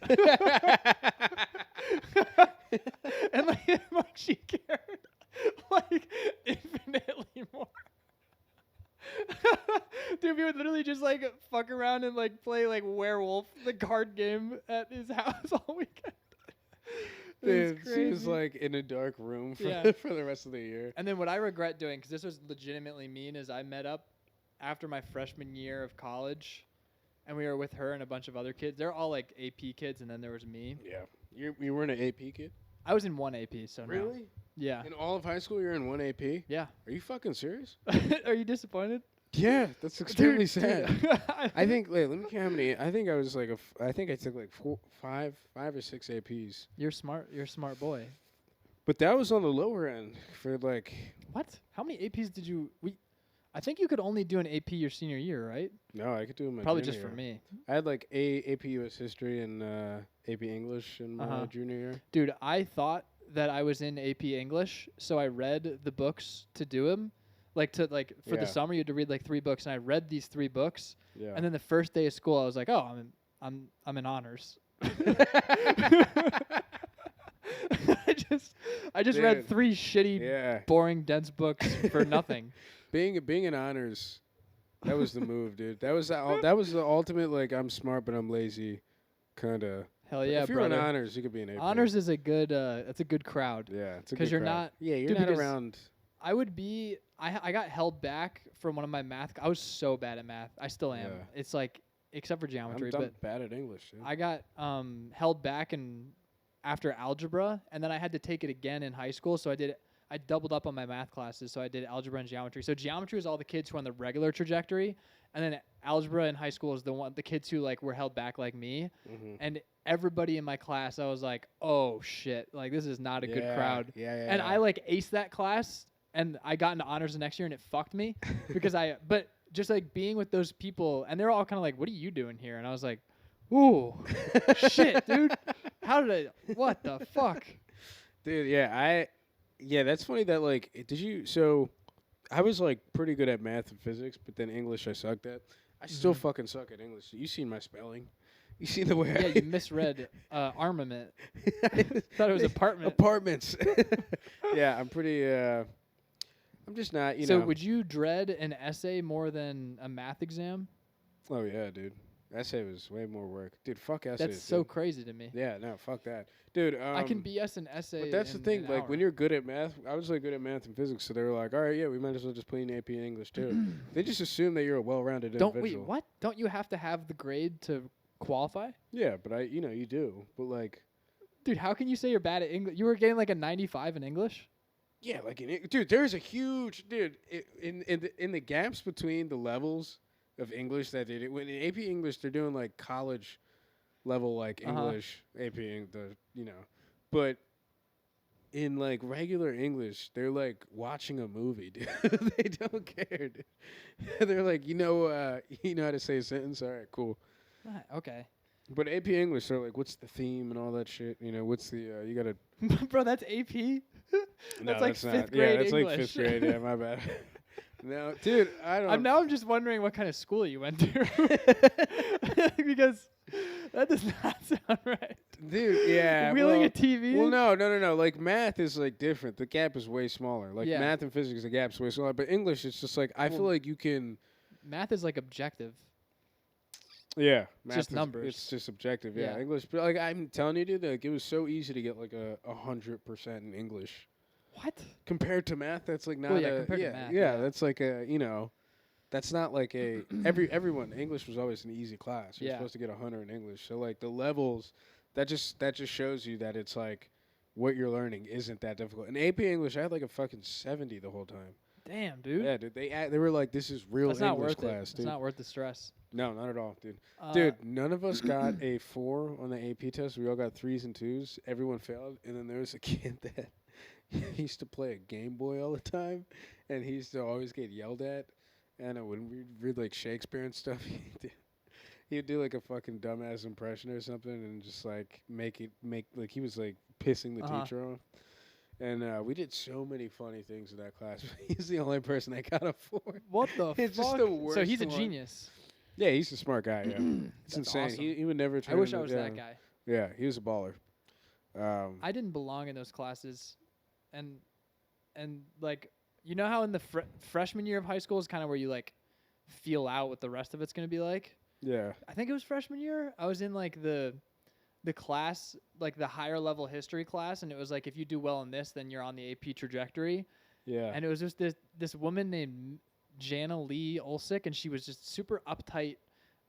[SPEAKER 2] And like she cared like infinitely more. Dude, we would literally just like fuck around and like play like werewolf, the card game at his house all weekend.
[SPEAKER 1] Dude, she was like in a dark room for the rest of the year.
[SPEAKER 2] And then what I regret doing, because this was legitimately mean, is I met up after my freshman year of college, and we were with her and a bunch of other kids. They're all like AP kids, and then there was me.
[SPEAKER 1] Yeah. You weren't an AP kid?
[SPEAKER 2] I was in one AP, so
[SPEAKER 1] really?
[SPEAKER 2] No. Yeah.
[SPEAKER 1] In all of high school, you're in one AP?
[SPEAKER 2] Yeah.
[SPEAKER 1] Are you fucking serious?
[SPEAKER 2] Are you disappointed?
[SPEAKER 1] Yeah, that's extremely sad.
[SPEAKER 2] Dude.
[SPEAKER 1] I think. Wait, let me count how many. I think I was like I think I took like five or six APs.
[SPEAKER 2] You're smart. You're a smart boy.
[SPEAKER 1] But that was on the lower end for like.
[SPEAKER 2] What? How many APs did you? I think you could only do an AP your senior year, right?
[SPEAKER 1] No, I could do them.
[SPEAKER 2] Probably just for me.
[SPEAKER 1] I had like AP US History and AP English in my junior year.
[SPEAKER 2] Dude, I thought that I was in AP English, so I read the books to do them. Like for the summer, you had to read like 3 books, and I read these 3 books. Yeah. And then the first day of school, I was like, "Oh, I'm in honors." I just read 3 shitty, boring, dense books for nothing.
[SPEAKER 1] Being in honors, that was the move, dude. That was the ultimate like I'm smart but I'm lazy, kind of.
[SPEAKER 2] Hell yeah,
[SPEAKER 1] if you're in honors, you could be an AP.
[SPEAKER 2] Honors is a good. That's a good crowd.
[SPEAKER 1] Yeah, it's a good crowd.
[SPEAKER 2] Because you're not.
[SPEAKER 1] Yeah, you're not around.
[SPEAKER 2] I would be. I got held back from one of my math. I was so bad at math. I still am. Yeah. It's like except for geometry.
[SPEAKER 1] I'm bad at English. Dude.
[SPEAKER 2] I got held back after algebra, and then I had to take it again in high school. So I doubled up on my math classes. So I did algebra and geometry. So geometry was all the kids who are on the regular trajectory, and then algebra in high school is the kids who like were held back like me. Mm-hmm. And everybody in my class, I was like, oh shit, like this is not a good crowd.
[SPEAKER 1] Yeah.
[SPEAKER 2] And I like aced that class, and I got into honors the next year, and it fucked me because but just like being with those people, and they're all kind of like, what are you doing here? And I was like, ooh, shit, dude. What the fuck?
[SPEAKER 1] Dude, yeah, that's funny that like, so I was like pretty good at math and physics, but then English I sucked at. I still fucking suck at English. You seen my spelling? You seen the way?
[SPEAKER 2] Yeah, you misread armament. Thought it was apartment.
[SPEAKER 1] Apartments. Yeah, I'm pretty. I'm just not,
[SPEAKER 2] So would you dread an essay more than a math exam?
[SPEAKER 1] Oh yeah, dude. Essay was way more work, dude. Fuck essays.
[SPEAKER 2] That's so
[SPEAKER 1] dude.
[SPEAKER 2] crazy to me.
[SPEAKER 1] Yeah, no, fuck that, dude.
[SPEAKER 2] I can BS an essay.
[SPEAKER 1] But that's the
[SPEAKER 2] in
[SPEAKER 1] thing.
[SPEAKER 2] an
[SPEAKER 1] Like
[SPEAKER 2] hour.
[SPEAKER 1] when you're good at math, I was like good at math and physics, so they were like, all right, yeah, we might as well just put in AP and English too. They just assume that you're a well-rounded individual.
[SPEAKER 2] What? Don't you have to have the grade to qualify?
[SPEAKER 1] Yeah, but you do. But like,
[SPEAKER 2] dude, how can you say you're bad at English? You were getting like a 95 in English.
[SPEAKER 1] Yeah, like dude, there's a huge in the gaps between the levels of English that they do. When in AP English, they're doing like college level like English but in like regular English, they're like watching a movie, dude. They don't care, dude. They're like, you know how to say a sentence? All right, cool.
[SPEAKER 2] Okay.
[SPEAKER 1] But AP English, they're like, what's the theme and all that shit? What's the you gotta.
[SPEAKER 2] Bro, that's AP.
[SPEAKER 1] No,
[SPEAKER 2] that's
[SPEAKER 1] not.
[SPEAKER 2] fifth grade
[SPEAKER 1] that's
[SPEAKER 2] English.
[SPEAKER 1] like 5th grade. Yeah, my bad. No, dude, I don't.
[SPEAKER 2] I'm just wondering what kind of school you went to, because that does not sound right.
[SPEAKER 1] Dude, yeah.
[SPEAKER 2] Wheeling a TV.
[SPEAKER 1] Well, no. Like math is like different. The gap is way smaller. Like math and physics, the gap's way smaller. But English, it's just like I feel like you can.
[SPEAKER 2] Math is like objective.
[SPEAKER 1] Yeah,
[SPEAKER 2] math just numbers.
[SPEAKER 1] It's just objective. Yeah, English. But like I'm telling you, dude, like it was so easy to get like 100% in English.
[SPEAKER 2] What?
[SPEAKER 1] Compared to math, that's like not.
[SPEAKER 2] Compared to math.
[SPEAKER 1] Yeah, that's like that's not like a everyone. English was always an easy class. You're supposed to get 100 in English. So like the levels, that just shows you that it's like what you're learning isn't that difficult. In AP English, I had like a fucking 70 the whole time.
[SPEAKER 2] Damn, dude.
[SPEAKER 1] Yeah, dude. They were like, this is real English class, dude.
[SPEAKER 2] It's not worth the stress.
[SPEAKER 1] No, not at all, dude. Dude, none of us got a 4 on the AP test. We all got 3s and 2s. Everyone failed, and then there was a kid that he used to play a Game Boy all the time, and he used to always get yelled at. And when we read like Shakespeare and stuff, he'd do like a fucking dumbass impression or something, and just like make like he was like pissing the teacher off. And we did so many funny things in that class. He's the only person that got a 4.
[SPEAKER 2] What the fuck?
[SPEAKER 1] It's just the worst.
[SPEAKER 2] So he's a genius.
[SPEAKER 1] Yeah, he's a smart guy. Yeah, it's insane.
[SPEAKER 2] Awesome.
[SPEAKER 1] He would never.
[SPEAKER 2] I wish I was that guy.
[SPEAKER 1] Yeah, he was a baller.
[SPEAKER 2] I didn't belong in those classes, and like how in the freshman year of high school is kind of where you like feel out what the rest of it's gonna be like.
[SPEAKER 1] Yeah.
[SPEAKER 2] I think it was freshman year. I was in like the class, like the higher level history class, and it was like if you do well in this, then you're on the AP trajectory.
[SPEAKER 1] Yeah.
[SPEAKER 2] And it was just this woman named Jana Lee Olsick, and she was just super uptight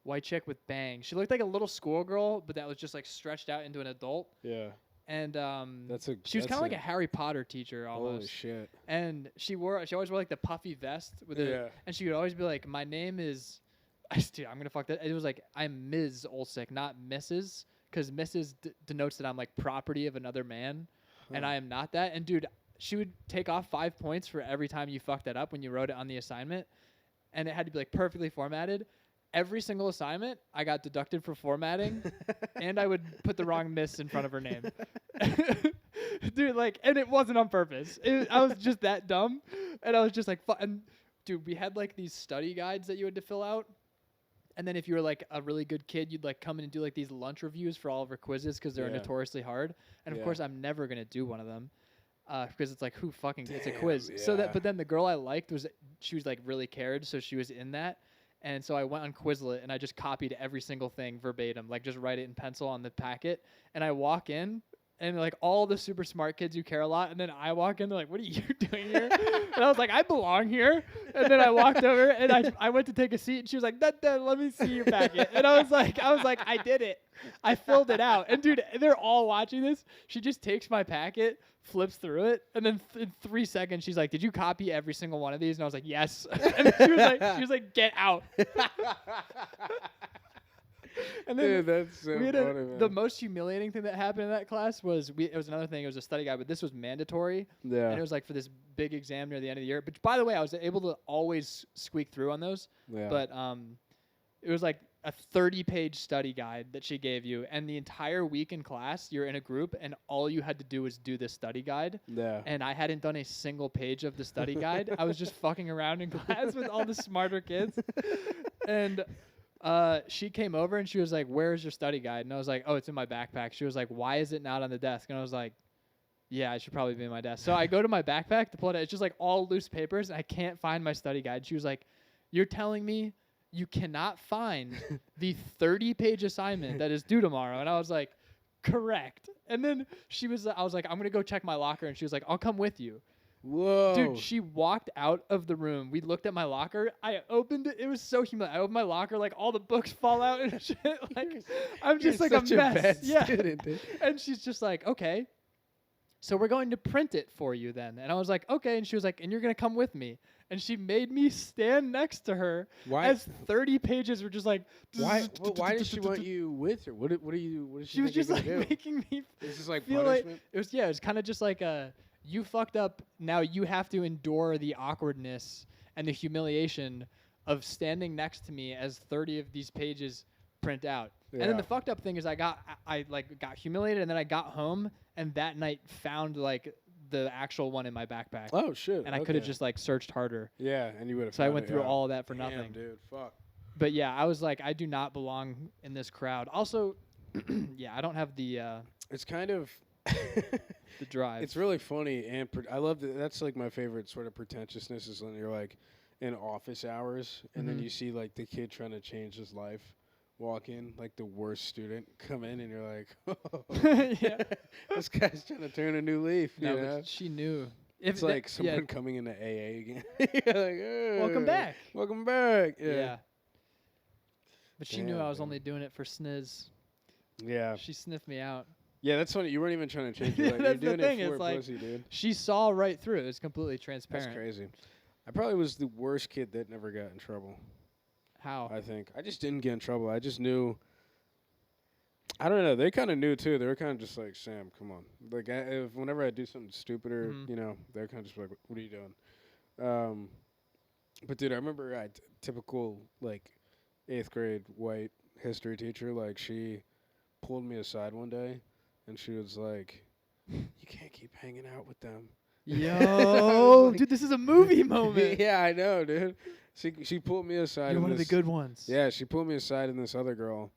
[SPEAKER 2] white chick with bangs. She looked like a little schoolgirl, but that was just like stretched out into an adult.
[SPEAKER 1] Yeah.
[SPEAKER 2] And she was kind of like a Harry Potter teacher almost.
[SPEAKER 1] Holy shit.
[SPEAKER 2] And she always wore like the puffy vest with it, and she would always be like, "My name is," dude, I'm gonna fuck that. It was like, "I'm Ms. Olsick, not Mrs." Because Mrs. denotes that I'm like property of another man, and I am not that. And dude, she would take off 5 points for every time you fucked that up when you wrote it on the assignment, and it had to be like perfectly formatted. Every single assignment, I got deducted for formatting, and I would put the wrong miss in front of her name. Dude, like, and it wasn't on purpose. I was just that dumb, and I was just like, and dude, we had like these study guides that you had to fill out. And then if you were like a really good kid, you'd like come in and do like these lunch reviews for all of our quizzes because they're notoriously hard. And of course, I'm never gonna do one of them because it's like who fucking gets a quiz. Yeah. But then the girl I liked she was like really cared, so she was in that. And so I went on Quizlet and I just copied every single thing verbatim, like just write it in pencil on the packet. And I walk in. And like all the super smart kids who care a lot, and then I walk in, they're like, "What are you doing here?" And I was like, "I belong here." And then I walked over, and I went to take a seat, and she was like, "Let me see your packet." And I was like, "I did it. I filled it out." And dude, they're all watching this. She just takes my packet, flips through it, and then in 3 seconds, she's like, "Did you copy every single one of these?" And I was like, "Yes." And she was like, "Get out." And then
[SPEAKER 1] dude, that's so funny, man.
[SPEAKER 2] The most humiliating thing that happened in that class was it was another thing. It was a study guide, but this was mandatory. Yeah. And it was like for this big exam near the end of the year. But by the way, I was able to always squeak through on those. Yeah. But it was like a 30-page study guide that she gave you, and the entire week in class, you're in a group, and all you had to do was do this study guide. Yeah. And I hadn't done a single page of the study guide. I was just fucking around in class with all the smarter kids, and. She came over and she was like, "Where's your study guide?" And I was like, "Oh, it's in my backpack." She was like, "Why is it not on the desk?" And I was like, Yeah, it should probably be in my desk. So I go to my backpack to pull it out. It's just like all loose papers. And I can't find my study guide. She was like, "You're telling me you cannot find the 30-page assignment that is due tomorrow?" And I was like, "Correct." And then I was like, "I'm going to go check my locker." And she was like, "I'll come with you."
[SPEAKER 1] Whoa.
[SPEAKER 2] Dude, she walked out of the room. We looked at my locker. I opened it. It was so humiliating. I opened my locker, like all the books fall out and shit. Like I'm just like
[SPEAKER 1] such
[SPEAKER 2] a mess.
[SPEAKER 1] bad
[SPEAKER 2] Yeah.
[SPEAKER 1] student, dude.
[SPEAKER 2] And she's just like, "Okay, so we're going to print it for you then." And I was like, "Okay." And she was like, "And you're going to come with me." And she made me stand next to her as 30 pages were just like.
[SPEAKER 1] Why? Well, why did she want you with her? What are you? What is she?
[SPEAKER 2] She was just like
[SPEAKER 1] do?
[SPEAKER 2] making me.
[SPEAKER 1] This is like
[SPEAKER 2] feel
[SPEAKER 1] punishment.
[SPEAKER 2] Like it was kind of just like you fucked up. Now you have to endure the awkwardness and the humiliation of standing next to me as 30 of these pages print out.
[SPEAKER 1] Yeah.
[SPEAKER 2] And then the fucked up thing is I got humiliated, and then I got home and that night found like the actual one in my backpack.
[SPEAKER 1] Oh shit!
[SPEAKER 2] And I could have just like searched harder.
[SPEAKER 1] Yeah, and you would have.
[SPEAKER 2] So I went through all of that for
[SPEAKER 1] Damn,
[SPEAKER 2] nothing.
[SPEAKER 1] dude. Fuck.
[SPEAKER 2] But yeah, I was like, I do not belong in this crowd. Also, yeah, I don't have the
[SPEAKER 1] It's kind of
[SPEAKER 2] the drive.
[SPEAKER 1] It's really funny, and I love that. That's like my favorite sort of pretentiousness is when you're like in office hours, and then you see like the kid trying to change his life. Walk in like the worst student, come in and you're like, oh,
[SPEAKER 2] yeah,
[SPEAKER 1] this guy's trying to turn a new leaf.
[SPEAKER 2] No,
[SPEAKER 1] you know?
[SPEAKER 2] but she knew.
[SPEAKER 1] It's like someone coming into AA again. You're like, oh,
[SPEAKER 2] welcome back.
[SPEAKER 1] Welcome back.
[SPEAKER 2] Yeah. But she knew I was only doing it for sniz.
[SPEAKER 1] Yeah.
[SPEAKER 2] She sniffed me out.
[SPEAKER 1] Yeah, that's funny. You weren't even trying to change your life.
[SPEAKER 2] That's
[SPEAKER 1] You're doing
[SPEAKER 2] the thing.
[SPEAKER 1] it for
[SPEAKER 2] It's
[SPEAKER 1] a
[SPEAKER 2] like
[SPEAKER 1] pussy, dude.
[SPEAKER 2] she saw right through it. It was completely transparent.
[SPEAKER 1] That's crazy. I probably was the worst kid that never got in trouble.
[SPEAKER 2] How?
[SPEAKER 1] I think. I just didn't get in trouble. I just knew. I don't know. They kind of knew, too. They were kind of just like, Sam, come on. Like, whenever I do something stupid or, you know, they're kind of just like, what are you doing? But, dude, I remember typical, like, 8th grade white history teacher, like, she pulled me aside one day, and she was like, you can't keep hanging out with them.
[SPEAKER 2] Yo, dude, this is a movie moment.
[SPEAKER 1] Yeah, I know, dude. She pulled me aside.
[SPEAKER 2] You're one of the good ones.
[SPEAKER 1] Yeah, she pulled me aside and this other girl,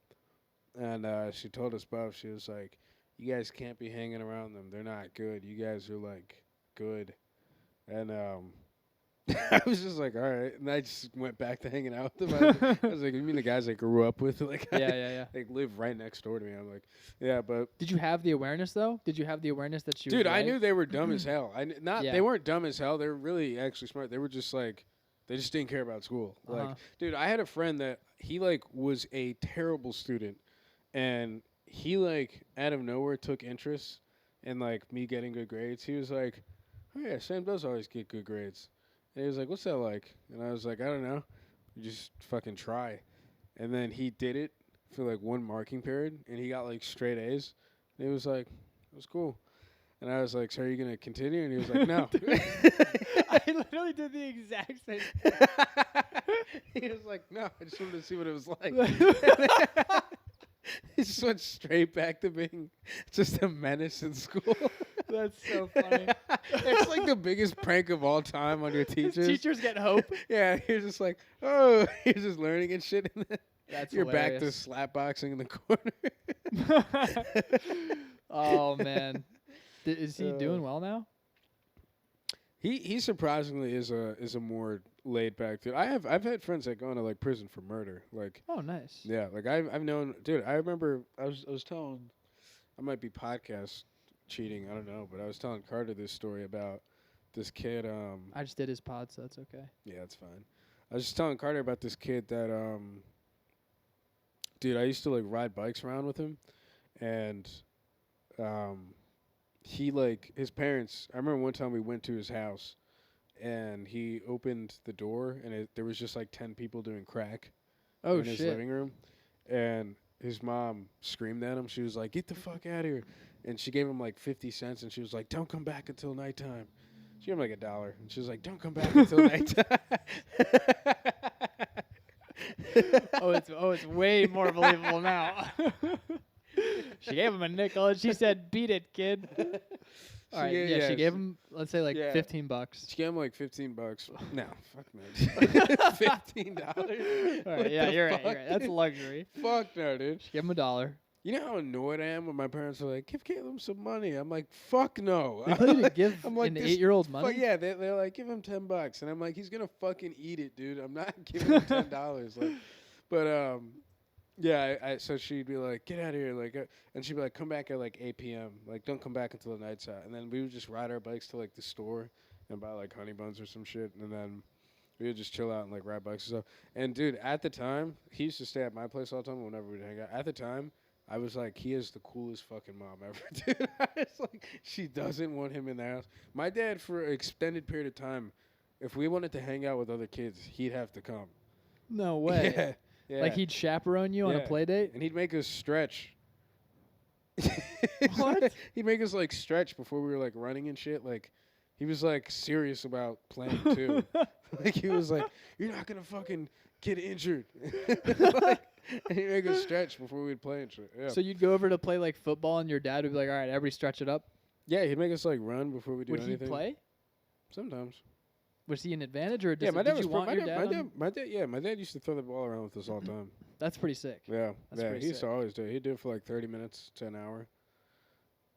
[SPEAKER 1] and she told us both. She was like, "You guys can't be hanging around them. They're not good. You guys are like good." And I was just like, "All right," and I just went back to hanging out with them. I was like, "You mean the guys I grew up with? Like,
[SPEAKER 2] Yeah.
[SPEAKER 1] They live right next door to me." I'm like, "Yeah, but."
[SPEAKER 2] Did you have the awareness though? Did you have the awareness that she?
[SPEAKER 1] Dude,
[SPEAKER 2] was
[SPEAKER 1] I
[SPEAKER 2] right?
[SPEAKER 1] knew they were dumb as hell.
[SPEAKER 2] Yeah.
[SPEAKER 1] They weren't dumb as hell. They were really actually smart. They were just like, they just didn't care about school. Like, dude, I had a friend that he like was a terrible student, and he like out of nowhere took interest in like me getting good grades. He was like, "Oh yeah, Sam does always get good grades." And he was like, "What's that like?" And I was like, "I don't know. You just fucking try." And then he did it for like one marking period, and he got like straight A's. And he was like, "It was cool." And I was like, "So are you gonna continue?" And he was like, "No."
[SPEAKER 2] I literally did the exact same.
[SPEAKER 1] He was like, "No, I just wanted to see what it was like." He just went straight back to being just a menace in school.
[SPEAKER 2] That's so funny.
[SPEAKER 1] It's like the biggest prank of all time on your teachers.
[SPEAKER 2] Teachers get hope.
[SPEAKER 1] Yeah, you're just like, oh, you're just learning and shit. And then
[SPEAKER 2] That's
[SPEAKER 1] you're back to
[SPEAKER 2] hilarious.
[SPEAKER 1] slap boxing in the corner.
[SPEAKER 2] Oh man, is he doing well now?
[SPEAKER 1] He surprisingly is a more laid back dude. I've had friends that go into like prison for murder. Like,
[SPEAKER 2] oh nice.
[SPEAKER 1] Yeah, like I've known, dude. I remember I was telling, I might be podcast cheating. I don't know, but I was telling Carter this story about this kid.
[SPEAKER 2] I just did his pod, so that's okay.
[SPEAKER 1] Yeah, that's fine. I was just telling Carter about this kid that dude, I used to like ride bikes around with him, and he like his parents. I remember one time we went to his house, and he opened the door, and there was just like 10 people doing crack in his living room, and his mom screamed at him. She was like, "Get the fuck out of here!" And she gave him like 50 cents, and she was like, "Don't come back until nighttime." She gave him like $1, and she was like, "Don't come back until nighttime."
[SPEAKER 2] it's way more believable now. She gave him a nickel and she said, "Beat it, kid." All right, she gave him, let's say, like $15.
[SPEAKER 1] She gave him like $15. No, fuck no. $15.
[SPEAKER 2] All right, you're right. That's a luxury.
[SPEAKER 1] Fuck no, dude.
[SPEAKER 2] She gave him $1.
[SPEAKER 1] You know how annoyed I am when my parents are like, "Give Caleb some money." I'm like, "Fuck no."
[SPEAKER 2] They tell you to give
[SPEAKER 1] I'm like,
[SPEAKER 2] an
[SPEAKER 1] this
[SPEAKER 2] 8-year-old money.
[SPEAKER 1] Yeah, they're like, "Give him $10," and I'm like, "He's gonna fucking eat it, dude. I'm not giving him $10." Like, but yeah. So she'd be like, "Get out of here!" Like, and she'd be like, "Come back at like 8 p.m. Like, don't come back until the night's out." And then we would just ride our bikes to like the store and buy like honey buns or some shit, and then we would just chill out and like ride bikes and stuff. And dude, at the time, he used to stay at my place all the time whenever we'd hang out. At the time, I was like, he is the coolest fucking mom ever, dude. I was like, she doesn't want him in the house. My dad, for an extended period of time, if we wanted to hang out with other kids, he'd have to come.
[SPEAKER 2] No way.
[SPEAKER 1] Yeah. Yeah.
[SPEAKER 2] Like he'd chaperone you on a play date?
[SPEAKER 1] And he'd make us stretch.
[SPEAKER 2] What?
[SPEAKER 1] He'd make us like stretch before we were like running and shit. Like, he was like serious about playing too. Like, he was like, "You're not gonna fucking get injured." Like, and he'd make us stretch before we'd play and shit. Yeah.
[SPEAKER 2] So you'd go over to play like football, and your dad would be like, "All right, everybody stretch it up."
[SPEAKER 1] Yeah, he'd make us like run before we do
[SPEAKER 2] Would
[SPEAKER 1] anything.
[SPEAKER 2] he play?
[SPEAKER 1] Sometimes.
[SPEAKER 2] Was he an advantage, or
[SPEAKER 1] Yeah, my dad
[SPEAKER 2] did
[SPEAKER 1] was
[SPEAKER 2] you want your dad?
[SPEAKER 1] my dad. Yeah, my dad used to throw the ball around with us all the time.
[SPEAKER 2] That's pretty sick.
[SPEAKER 1] Yeah,
[SPEAKER 2] That's
[SPEAKER 1] yeah.
[SPEAKER 2] pretty
[SPEAKER 1] He used to
[SPEAKER 2] sick.
[SPEAKER 1] always do it. He'd do it for like 30 minutes to an hour.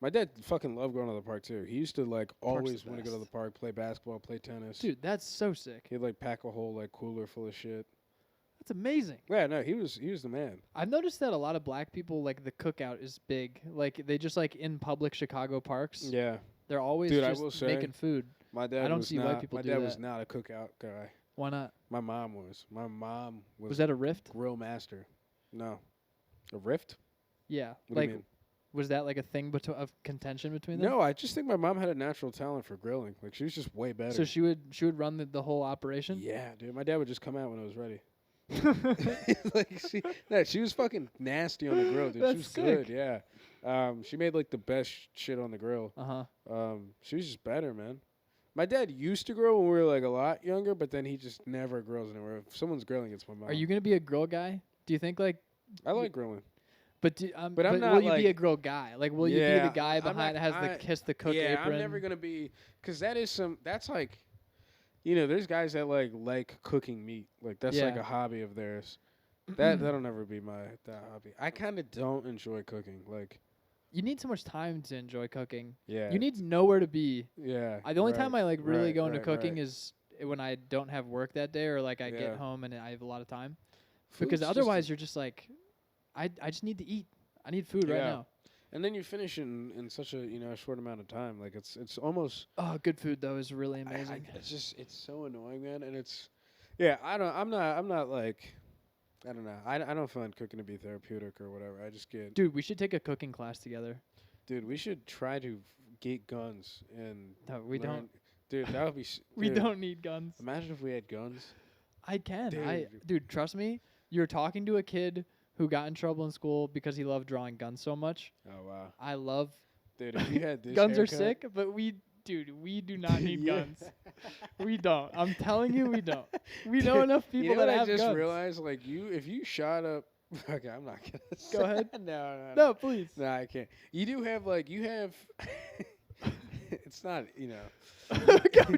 [SPEAKER 1] My dad fucking loved going to the park too. He used to like always
[SPEAKER 2] the
[SPEAKER 1] want to go to the
[SPEAKER 2] best.
[SPEAKER 1] park, play basketball, play tennis.
[SPEAKER 2] Dude, that's so sick.
[SPEAKER 1] He'd like pack a whole like cooler full of shit.
[SPEAKER 2] That's amazing.
[SPEAKER 1] Yeah, no, he was the man.
[SPEAKER 2] I've noticed that a lot of black people, like, the cookout is big. Like, they just, like, in public Chicago parks,
[SPEAKER 1] Yeah,
[SPEAKER 2] they're always
[SPEAKER 1] Dude, I
[SPEAKER 2] just
[SPEAKER 1] will say,
[SPEAKER 2] making food.
[SPEAKER 1] my dad.
[SPEAKER 2] I don't
[SPEAKER 1] was
[SPEAKER 2] see
[SPEAKER 1] not,
[SPEAKER 2] white people
[SPEAKER 1] My
[SPEAKER 2] do
[SPEAKER 1] dad was
[SPEAKER 2] that.
[SPEAKER 1] not a cookout guy.
[SPEAKER 2] Why not?
[SPEAKER 1] My mom was. My mom
[SPEAKER 2] Was that a rift?
[SPEAKER 1] grill master. No, a rift.
[SPEAKER 2] Yeah.
[SPEAKER 1] What
[SPEAKER 2] like,
[SPEAKER 1] do you mean?
[SPEAKER 2] was that, like, a thing of contention between them?
[SPEAKER 1] No, I just think my mom had a natural talent for grilling. Like, she was just way better.
[SPEAKER 2] So she would run the whole operation?
[SPEAKER 1] Yeah, dude. My dad would just come out when I was ready. Like she was fucking nasty on the grill, dude.
[SPEAKER 2] That's
[SPEAKER 1] she was
[SPEAKER 2] sick.
[SPEAKER 1] good, yeah. She made like the best shit on the grill.
[SPEAKER 2] Uh-huh.
[SPEAKER 1] She was just better, man. My dad used to grill when we were like a lot younger, but then he just never grills anywhere. If someone's grilling, it's my mom.
[SPEAKER 2] Are you going to be a grill guy? Do you think, like...
[SPEAKER 1] I like grilling.
[SPEAKER 2] But
[SPEAKER 1] I'm
[SPEAKER 2] but
[SPEAKER 1] not,
[SPEAKER 2] will you
[SPEAKER 1] like-
[SPEAKER 2] be a grill guy? Like, will you be the guy
[SPEAKER 1] I'm
[SPEAKER 2] behind
[SPEAKER 1] not-
[SPEAKER 2] that has the kiss the cook
[SPEAKER 1] yeah,
[SPEAKER 2] apron?
[SPEAKER 1] I'm never gonna be, because that's like, there's guys that like cooking meat. Like that's like
[SPEAKER 2] Yeah.
[SPEAKER 1] a hobby of theirs. That'll never be that hobby. I kind of don't enjoy cooking. Like,
[SPEAKER 2] You need so much time to enjoy cooking.
[SPEAKER 1] yeah,
[SPEAKER 2] You need nowhere to be.
[SPEAKER 1] yeah.
[SPEAKER 2] The only
[SPEAKER 1] right,
[SPEAKER 2] time I like really
[SPEAKER 1] right,
[SPEAKER 2] go into
[SPEAKER 1] right,
[SPEAKER 2] cooking
[SPEAKER 1] right.
[SPEAKER 2] is when I don't have work that day, or like I
[SPEAKER 1] Yeah.
[SPEAKER 2] get home and I have a lot of time.
[SPEAKER 1] Food's
[SPEAKER 2] Because
[SPEAKER 1] just
[SPEAKER 2] otherwise you're just like, I just need to eat. I need food right
[SPEAKER 1] Yeah.
[SPEAKER 2] now.
[SPEAKER 1] and then you finish in such a short amount of time. Like it's almost
[SPEAKER 2] Oh, good food though is really amazing.
[SPEAKER 1] it's so annoying, man. And it's I'm not like, I don't know. I don't find cooking to be therapeutic or whatever. I just get
[SPEAKER 2] Dude, we should take a cooking class together.
[SPEAKER 1] Dude, we should try to get guns and
[SPEAKER 2] No, we
[SPEAKER 1] learn-
[SPEAKER 2] don't.
[SPEAKER 1] Dude, that would be.
[SPEAKER 2] We
[SPEAKER 1] dude,
[SPEAKER 2] don't need guns.
[SPEAKER 1] Imagine if we had guns.
[SPEAKER 2] I can.
[SPEAKER 1] Dude.
[SPEAKER 2] Dude, trust me. You're talking to a kid who got in trouble in school because he loved drawing guns so much.
[SPEAKER 1] Oh wow,
[SPEAKER 2] I love
[SPEAKER 1] dude! If you had this,
[SPEAKER 2] guns are
[SPEAKER 1] haircut-
[SPEAKER 2] sick, but we do not need
[SPEAKER 1] Yeah.
[SPEAKER 2] guns. We don't. I'm telling you, we don't. We know enough people
[SPEAKER 1] you know
[SPEAKER 2] that
[SPEAKER 1] what
[SPEAKER 2] have
[SPEAKER 1] I just
[SPEAKER 2] guns.
[SPEAKER 1] realized? Like if you shot up. Okay, I'm not gonna.
[SPEAKER 2] Go ahead.
[SPEAKER 1] No.
[SPEAKER 2] No, please.
[SPEAKER 1] No, I can't. You do have you have. It's not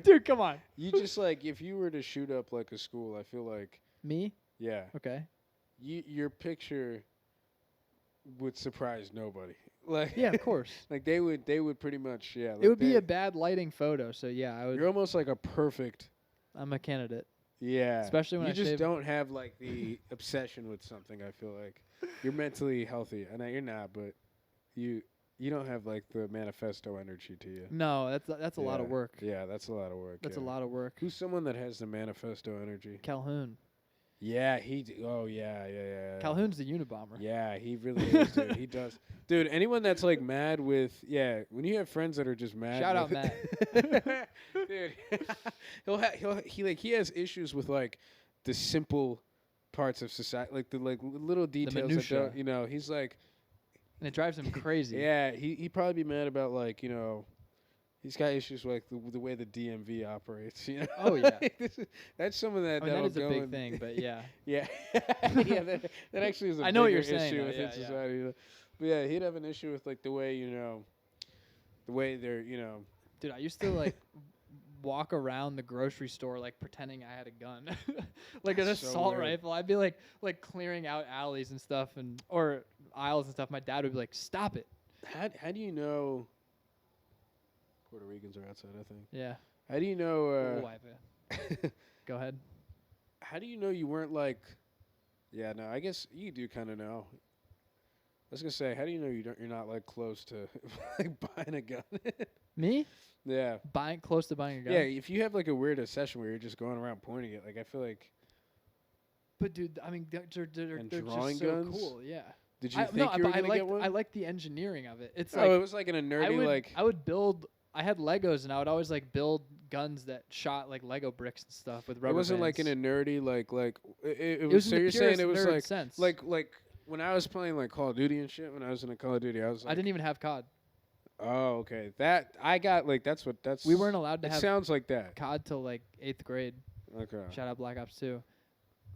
[SPEAKER 2] Dude, come on.
[SPEAKER 1] You just if you were to shoot up like a school, I feel like
[SPEAKER 2] Me?
[SPEAKER 1] yeah,
[SPEAKER 2] Okay.
[SPEAKER 1] your picture would surprise nobody. Like
[SPEAKER 2] Yeah, of course.
[SPEAKER 1] like they would pretty much
[SPEAKER 2] It would be a bad lighting photo, so yeah,
[SPEAKER 1] You're almost like a perfect.
[SPEAKER 2] I'm a candidate.
[SPEAKER 1] Yeah.
[SPEAKER 2] Especially when
[SPEAKER 1] you
[SPEAKER 2] I
[SPEAKER 1] just
[SPEAKER 2] shave.
[SPEAKER 1] don't have the obsession with something. I feel like you're mentally healthy, and you're not, but you don't have the manifesto energy to you.
[SPEAKER 2] No, that's a lot of
[SPEAKER 1] Yeah.
[SPEAKER 2] work.
[SPEAKER 1] Yeah, that's a lot of work.
[SPEAKER 2] That's
[SPEAKER 1] yeah.
[SPEAKER 2] a lot of work.
[SPEAKER 1] Who's someone that has the manifesto energy?
[SPEAKER 2] Calhoun.
[SPEAKER 1] Yeah, oh yeah.
[SPEAKER 2] Calhoun's the Unabomber.
[SPEAKER 1] Yeah, he really is, dude. He does. Dude, anyone that's mad with, when you have friends that are just mad.
[SPEAKER 2] Shout out
[SPEAKER 1] Matt. Dude, he has issues with the simple parts of society, the little details that
[SPEAKER 2] minutia.
[SPEAKER 1] don't, he's like,
[SPEAKER 2] And it drives him crazy.
[SPEAKER 1] yeah, he'd probably be mad about he's got issues with the way the DMV operates,
[SPEAKER 2] Oh, yeah.
[SPEAKER 1] That's someone that
[SPEAKER 2] I mean, that
[SPEAKER 1] that'll
[SPEAKER 2] is a
[SPEAKER 1] go
[SPEAKER 2] big
[SPEAKER 1] and-
[SPEAKER 2] thing, but yeah.
[SPEAKER 1] Yeah, yeah, that actually is a
[SPEAKER 2] I know what
[SPEAKER 1] bigger
[SPEAKER 2] you're saying,
[SPEAKER 1] issue
[SPEAKER 2] though,
[SPEAKER 1] within
[SPEAKER 2] yeah, yeah.
[SPEAKER 1] society. But yeah, he'd have an issue with the way the way they're
[SPEAKER 2] Dude, I used to walk around the grocery store pretending I had a gun. Like an
[SPEAKER 1] That's so
[SPEAKER 2] assault
[SPEAKER 1] weird.
[SPEAKER 2] rifle. I'd be like clearing out alleys and stuff, or aisles and stuff, my dad would be like, "Stop it."
[SPEAKER 1] How do you know Puerto Ricans are outside? I think.
[SPEAKER 2] Yeah.
[SPEAKER 1] How do you know?
[SPEAKER 2] Go ahead.
[SPEAKER 1] How do you know you weren't like? Yeah, no, I guess you do kind of know. I was gonna say, how do you know you're not like close to like buying a gun?
[SPEAKER 2] Me?
[SPEAKER 1] Yeah.
[SPEAKER 2] Close to buying a gun?
[SPEAKER 1] Yeah, if you have like a weird obsession where you're just going around pointing it, like I feel like.
[SPEAKER 2] But dude, I mean, they're
[SPEAKER 1] drawing
[SPEAKER 2] just so
[SPEAKER 1] guns?
[SPEAKER 2] cool. Yeah.
[SPEAKER 1] Did you think you were gonna get one?
[SPEAKER 2] I like the engineering of it. It's
[SPEAKER 1] it was like in a nerdy
[SPEAKER 2] I would build. I had Legos, and I would always like build guns that shot like Lego bricks and stuff with rubber.
[SPEAKER 1] It wasn't
[SPEAKER 2] bands.
[SPEAKER 1] like in a nerdy it was.
[SPEAKER 2] Was
[SPEAKER 1] So
[SPEAKER 2] in the
[SPEAKER 1] you're saying it was
[SPEAKER 2] nerd
[SPEAKER 1] like
[SPEAKER 2] sense.
[SPEAKER 1] like when I was playing like Call of Duty and shit. When I was in a Call of Duty, I was like,
[SPEAKER 2] I didn't even have COD.
[SPEAKER 1] Oh, okay. That I got like that's.
[SPEAKER 2] We weren't allowed to
[SPEAKER 1] it
[SPEAKER 2] have
[SPEAKER 1] sounds like that.
[SPEAKER 2] COD till like 8th grade.
[SPEAKER 1] Okay.
[SPEAKER 2] Shout out Black Ops 2.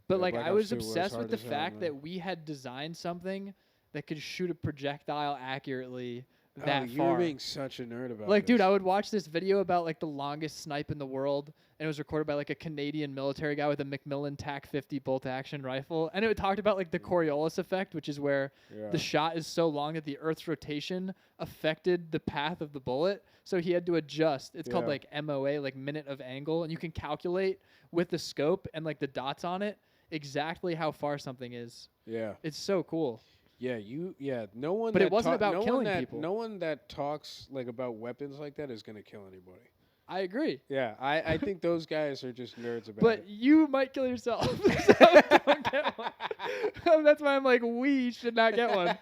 [SPEAKER 2] But
[SPEAKER 1] Yeah,
[SPEAKER 2] like
[SPEAKER 1] Black
[SPEAKER 2] I
[SPEAKER 1] Ops
[SPEAKER 2] was
[SPEAKER 1] 2 was
[SPEAKER 2] obsessed with
[SPEAKER 1] hard
[SPEAKER 2] the
[SPEAKER 1] as hell,
[SPEAKER 2] fact
[SPEAKER 1] man.
[SPEAKER 2] that we had designed something that could shoot a projectile accurately
[SPEAKER 1] Oh,
[SPEAKER 2] that
[SPEAKER 1] you
[SPEAKER 2] far.
[SPEAKER 1] were being such a nerd about
[SPEAKER 2] Like,
[SPEAKER 1] this.
[SPEAKER 2] dude, I would watch this video about like the longest snipe in the world, and it was recorded by like a Canadian military guy with a Macmillan TAC 50 bolt action rifle, and it talked about like the Coriolis effect, which is where
[SPEAKER 1] Yeah.
[SPEAKER 2] the shot is so long that the Earth's rotation affected the path of the bullet, so he had to adjust. It's called
[SPEAKER 1] Yeah.
[SPEAKER 2] like MOA, like minute of angle, and you can calculate with the scope and like the dots on it exactly how far something is.
[SPEAKER 1] Yeah.
[SPEAKER 2] It's so cool.
[SPEAKER 1] Yeah, no one.
[SPEAKER 2] But
[SPEAKER 1] that
[SPEAKER 2] it wasn't about
[SPEAKER 1] no
[SPEAKER 2] killing
[SPEAKER 1] one that,
[SPEAKER 2] people.
[SPEAKER 1] No one that talks like about weapons like that is gonna kill anybody.
[SPEAKER 2] I agree.
[SPEAKER 1] Yeah, I think those guys are just nerds about
[SPEAKER 2] But
[SPEAKER 1] it.
[SPEAKER 2] you might kill yourself. So don't get one. That's why I'm like, we should not get one.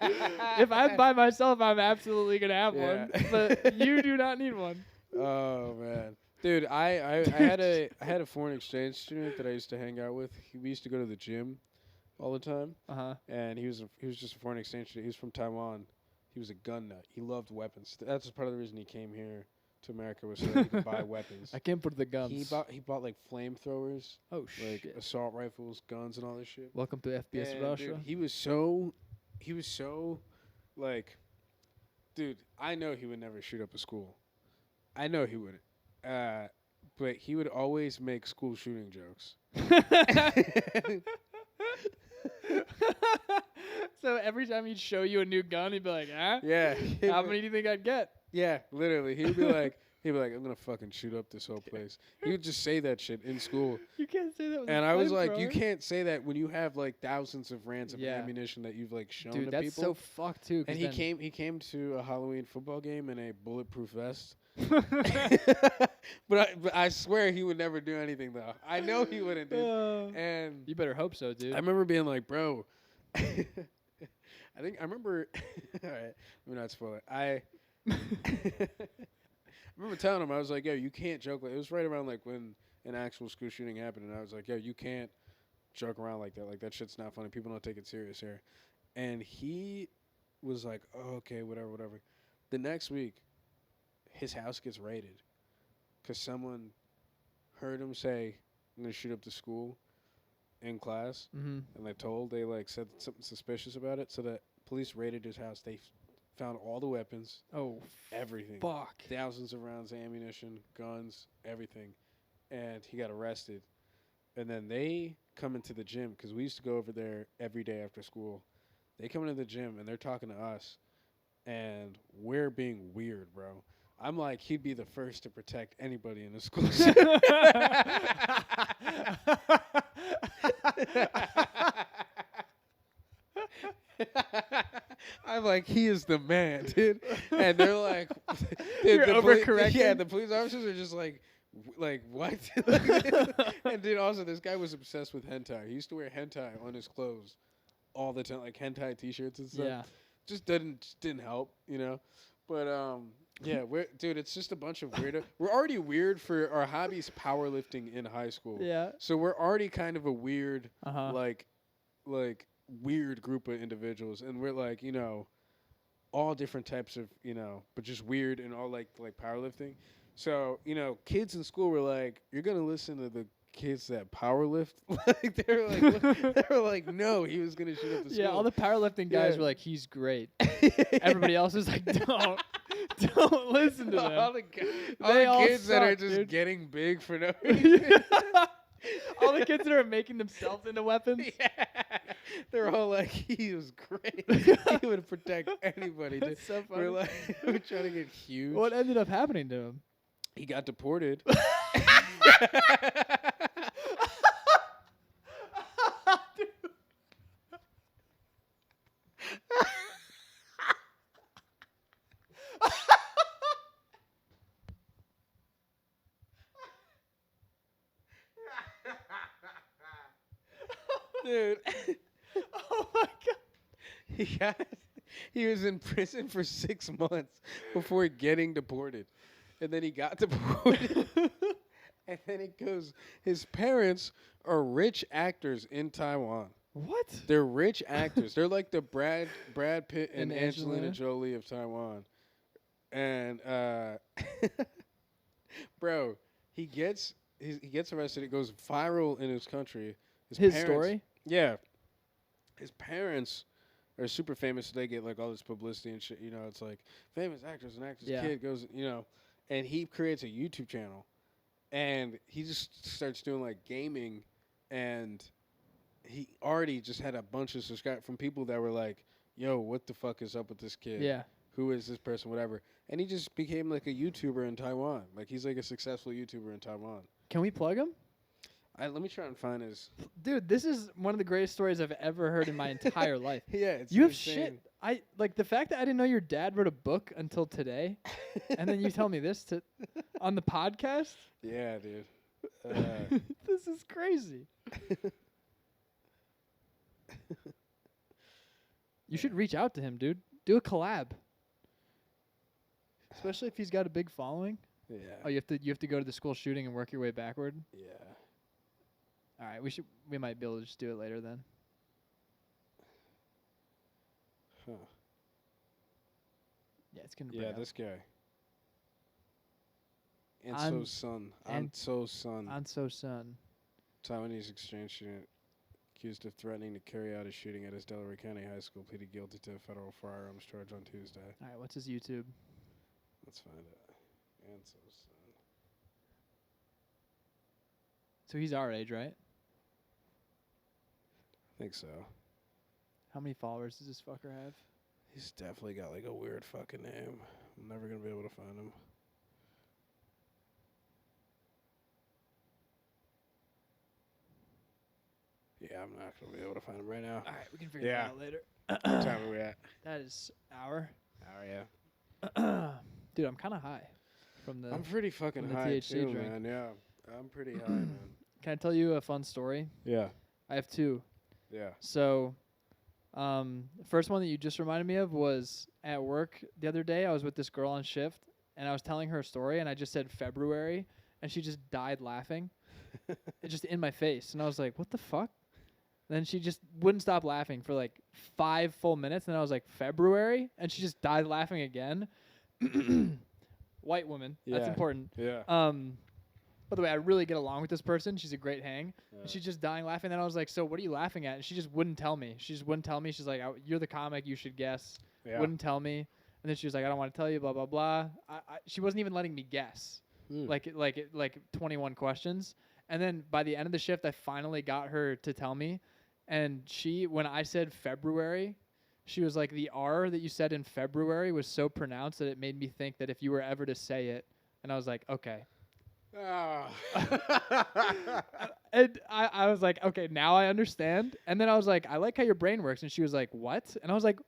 [SPEAKER 2] If I'm by myself, I'm absolutely going to have
[SPEAKER 1] Yeah.
[SPEAKER 2] one. But you do not need one.
[SPEAKER 1] Oh man, dude, I had a foreign exchange student that I used to hang out with. We used to go to the gym all the time,
[SPEAKER 2] Uh-huh.
[SPEAKER 1] and he was just a foreign exchange student. He was from Taiwan. He was a gun nut. He loved weapons. That's part of the reason he came here to America was so that he could buy weapons.
[SPEAKER 2] I came for the guns.
[SPEAKER 1] He bought like flamethrowers,
[SPEAKER 2] Oh,
[SPEAKER 1] like
[SPEAKER 2] shit.
[SPEAKER 1] assault rifles, guns, and all this shit.
[SPEAKER 2] Welcome to FPS
[SPEAKER 1] And,
[SPEAKER 2] Russia.
[SPEAKER 1] dude, he was so like, dude, I know he would never shoot up a school. I know he wouldn't. But he would always make school shooting jokes.
[SPEAKER 2] So every time he'd show you a new gun, he'd be like, huh?
[SPEAKER 1] Yeah.
[SPEAKER 2] How many do you think I'd get?
[SPEAKER 1] Yeah, literally. He'd be like, I'm gonna fucking shoot up this whole place. He would just say that shit in school.
[SPEAKER 2] You can't say that with
[SPEAKER 1] And
[SPEAKER 2] a
[SPEAKER 1] I was like, you
[SPEAKER 2] flamethrower.
[SPEAKER 1] can't say that when you have like thousands of rounds of
[SPEAKER 2] Yeah.
[SPEAKER 1] ammunition that you've like shown
[SPEAKER 2] Dude,
[SPEAKER 1] to
[SPEAKER 2] that's
[SPEAKER 1] people.
[SPEAKER 2] so fucked too. 'cause
[SPEAKER 1] And he
[SPEAKER 2] then-
[SPEAKER 1] came to a Halloween football game in a bulletproof vest. but I swear he would never do anything though. I know he wouldn't, dude. And
[SPEAKER 2] You better hope so, dude.
[SPEAKER 1] I remember being like, bro. I remember. All right, let me not spoil it. I remember telling him, I was like, yo, you can't joke. It was right around like when an actual school shooting happened, and I was like, yo, you can't joke around like that. Like that shit's not funny. People don't take it serious here. And he was like, oh, okay, whatever. The next week, his house gets raided because someone heard him say, I'm going to shoot up the school in class.
[SPEAKER 2] Mm-hmm.
[SPEAKER 1] And they like said something suspicious about it. So the police raided his house. They found all the weapons,
[SPEAKER 2] Oh,
[SPEAKER 1] everything.
[SPEAKER 2] fuck.
[SPEAKER 1] Thousands of rounds of ammunition, guns, everything. And he got arrested. And then they come into the gym because we used to go over there every day after school. They come into the gym and they're talking to us. And we're being weird, bro. I'm like, he'd be the first to protect anybody in the school. I'm like, he is the man, dude. And they're like,
[SPEAKER 2] You're
[SPEAKER 1] the
[SPEAKER 2] overcorrecting?
[SPEAKER 1] Yeah, the police officers are just like what? And dude, also this guy was obsessed with hentai. He used to wear hentai on his clothes all the time, like hentai T-shirts and stuff.
[SPEAKER 2] Yeah.
[SPEAKER 1] Just didn't help, you know. But yeah, dude, it's just a bunch of weirdo. We're already weird for our hobbies, powerlifting in high school.
[SPEAKER 2] Yeah.
[SPEAKER 1] So we're already kind of a weird,
[SPEAKER 2] Uh-huh.
[SPEAKER 1] like weird group of individuals, and we're like, you know, all different types of, you know, but just weird and all like powerlifting. So, you know, kids in school were like, you're gonna listen to the kids that powerlift. Like they were like, no, he was gonna shoot up the school.
[SPEAKER 2] Yeah, all the powerlifting guys
[SPEAKER 1] Yeah.
[SPEAKER 2] were like, he's great. Everybody else was like, don't listen to
[SPEAKER 1] all
[SPEAKER 2] them.
[SPEAKER 1] the
[SPEAKER 2] all
[SPEAKER 1] kids that are
[SPEAKER 2] suck,
[SPEAKER 1] just
[SPEAKER 2] dude.
[SPEAKER 1] getting big for no reason.
[SPEAKER 2] All the kids that are making themselves into weapons.
[SPEAKER 1] Yeah. They're all like, he was great. He would protect anybody.
[SPEAKER 2] That's so funny.
[SPEAKER 1] We're like, we're trying to get huge.
[SPEAKER 2] What ended up happening to him?
[SPEAKER 1] He got deported. Dude.
[SPEAKER 2] Oh my god.
[SPEAKER 1] He was in prison for 6 months before getting deported. And then he got deported. And then it goes, his parents are rich actors in Taiwan.
[SPEAKER 2] What?
[SPEAKER 1] They're rich actors. They're like the Brad Pitt and
[SPEAKER 2] And
[SPEAKER 1] Angelina
[SPEAKER 2] Angelina?
[SPEAKER 1] Jolie of Taiwan. And bro, he gets arrested. It goes viral in his country.
[SPEAKER 2] His
[SPEAKER 1] parents,
[SPEAKER 2] story?
[SPEAKER 1] Yeah. His parents are super famous. So they get like all this publicity and shit. You know, it's like famous actors and actors.
[SPEAKER 2] Yeah.
[SPEAKER 1] Kid goes, you know, and he creates a YouTube channel, and he just starts doing like gaming, and he already just had a bunch of subscribers from people that were like, "Yo, what the fuck is up with this kid?
[SPEAKER 2] Yeah.
[SPEAKER 1] Who is this person? Whatever." And he just became like a YouTuber in Taiwan. Like he's like a successful YouTuber in Taiwan.
[SPEAKER 2] Can we plug him?
[SPEAKER 1] Let me try and find his.
[SPEAKER 2] Dude, this is one of the greatest stories I've ever heard in my entire life.
[SPEAKER 1] Yeah, it's
[SPEAKER 2] You have
[SPEAKER 1] insane.
[SPEAKER 2] shit. I like the fact that I didn't know your dad wrote a book until today, and then you tell me this on the podcast.
[SPEAKER 1] Yeah, dude.
[SPEAKER 2] This is crazy. You should reach out to him, dude. Do a collab. Especially if he's got a big following.
[SPEAKER 1] Yeah.
[SPEAKER 2] Oh, you have to go to the school shooting and work your way backward.
[SPEAKER 1] Yeah.
[SPEAKER 2] All right, we might be able to just do it later then.
[SPEAKER 1] Huh.
[SPEAKER 2] Yeah, it's gonna.
[SPEAKER 1] Yeah, this guy.
[SPEAKER 2] An
[SPEAKER 1] Son.
[SPEAKER 2] Anso Sun.
[SPEAKER 1] Taiwanese exchange student accused of threatening to carry out a shooting at his Delaware County High School pleaded guilty to a federal firearms charge on Tuesday.
[SPEAKER 2] All right, what's his YouTube?
[SPEAKER 1] Let's find it. Anso Son.
[SPEAKER 2] So he's our age, right?
[SPEAKER 1] I think so.
[SPEAKER 2] How many followers does this fucker have?
[SPEAKER 1] He's definitely got like a weird fucking name. I'm never gonna be able to find him. Yeah, I'm not gonna be able to find him right now.
[SPEAKER 2] All right, we can figure
[SPEAKER 1] Yeah.
[SPEAKER 2] that out later.
[SPEAKER 1] What time are we at?
[SPEAKER 2] That is our.
[SPEAKER 1] Oh yeah.
[SPEAKER 2] Dude, I'm kind of high from the.
[SPEAKER 1] I'm pretty fucking
[SPEAKER 2] from the
[SPEAKER 1] high
[SPEAKER 2] THC
[SPEAKER 1] too,
[SPEAKER 2] drink.
[SPEAKER 1] man. Yeah, I'm pretty high, man.
[SPEAKER 2] Can I tell you a fun story?
[SPEAKER 1] Yeah.
[SPEAKER 2] I have two.
[SPEAKER 1] Yeah.
[SPEAKER 2] So, the first one that you just reminded me of was at work the other day. I was with this girl on shift, and I was telling her a story, and I just said February, and she just died laughing, just in my face, and I was like, "What the fuck?" Then she just wouldn't stop laughing for like 5 full minutes, and I was like, "February," and she just died laughing again. White woman, that's
[SPEAKER 1] Yeah.
[SPEAKER 2] important.
[SPEAKER 1] Yeah.
[SPEAKER 2] By the way, I really get along with this person. She's a great hang. And she's just dying laughing. Then I was like, "So what are you laughing at?" And she just wouldn't tell me. She just wouldn't tell me. She's like, "You're the comic. You should guess."
[SPEAKER 1] Yeah.
[SPEAKER 2] Wouldn't tell me. And then she was like, "I don't want to tell you." Blah blah blah. She wasn't even letting me guess. Like 21 questions. And then by the end of the shift, I finally got her to tell me. And when I said February, she was like, "The R that you said in February was so pronounced that it made me think that if you were ever to say it." And I was like, "Okay."
[SPEAKER 1] Ah.
[SPEAKER 2] And I was like, "Okay, now I understand." And then I was like, "I like how your brain works." And she was like, "What?" And I was like,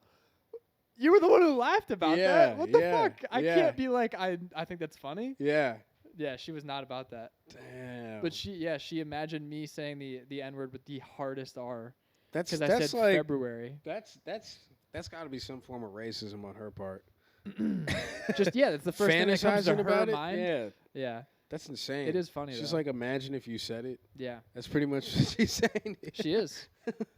[SPEAKER 2] "You were the one who laughed about that. What the fuck? I can't be like, I think that's funny."
[SPEAKER 1] Yeah.
[SPEAKER 2] Yeah, she was not about that.
[SPEAKER 1] Damn.
[SPEAKER 2] But she imagined me saying the N-word with the hardest R.
[SPEAKER 1] that's
[SPEAKER 2] Because I said
[SPEAKER 1] like
[SPEAKER 2] February.
[SPEAKER 1] that's got to be some form of racism on her part.
[SPEAKER 2] Just, that's the first thing that comes to
[SPEAKER 1] Fantasizing
[SPEAKER 2] her
[SPEAKER 1] about it.
[SPEAKER 2] mind.
[SPEAKER 1] Yeah.
[SPEAKER 2] Yeah.
[SPEAKER 1] That's insane.
[SPEAKER 2] It is funny,
[SPEAKER 1] She's
[SPEAKER 2] though.
[SPEAKER 1] like, imagine if you said it.
[SPEAKER 2] Yeah.
[SPEAKER 1] That's pretty much what she's saying.
[SPEAKER 2] She is.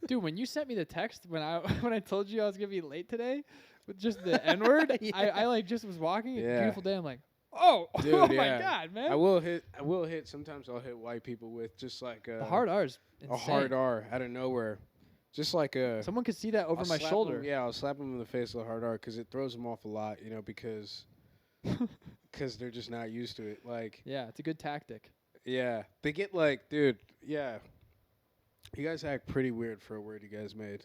[SPEAKER 2] Dude, when you sent me the text when I told you I was gonna be late today with just the N-word, I like just was walking,
[SPEAKER 1] Yeah.
[SPEAKER 2] beautiful day, I'm like, oh,
[SPEAKER 1] Dude,
[SPEAKER 2] oh my
[SPEAKER 1] yeah.
[SPEAKER 2] god, man.
[SPEAKER 1] I will hit sometimes I'll hit white people with just like
[SPEAKER 2] The hard R's
[SPEAKER 1] a hard R out of nowhere. Just like a
[SPEAKER 2] Someone could see that over
[SPEAKER 1] I'll
[SPEAKER 2] my
[SPEAKER 1] slap
[SPEAKER 2] shoulder.
[SPEAKER 1] 'em- I'll slap them in the face with a hard R because it throws them off a lot, because they're just not used to it. Like,
[SPEAKER 2] Yeah, it's a good tactic.
[SPEAKER 1] yeah, they get like, dude, yeah. You guys act pretty weird for a word you guys made.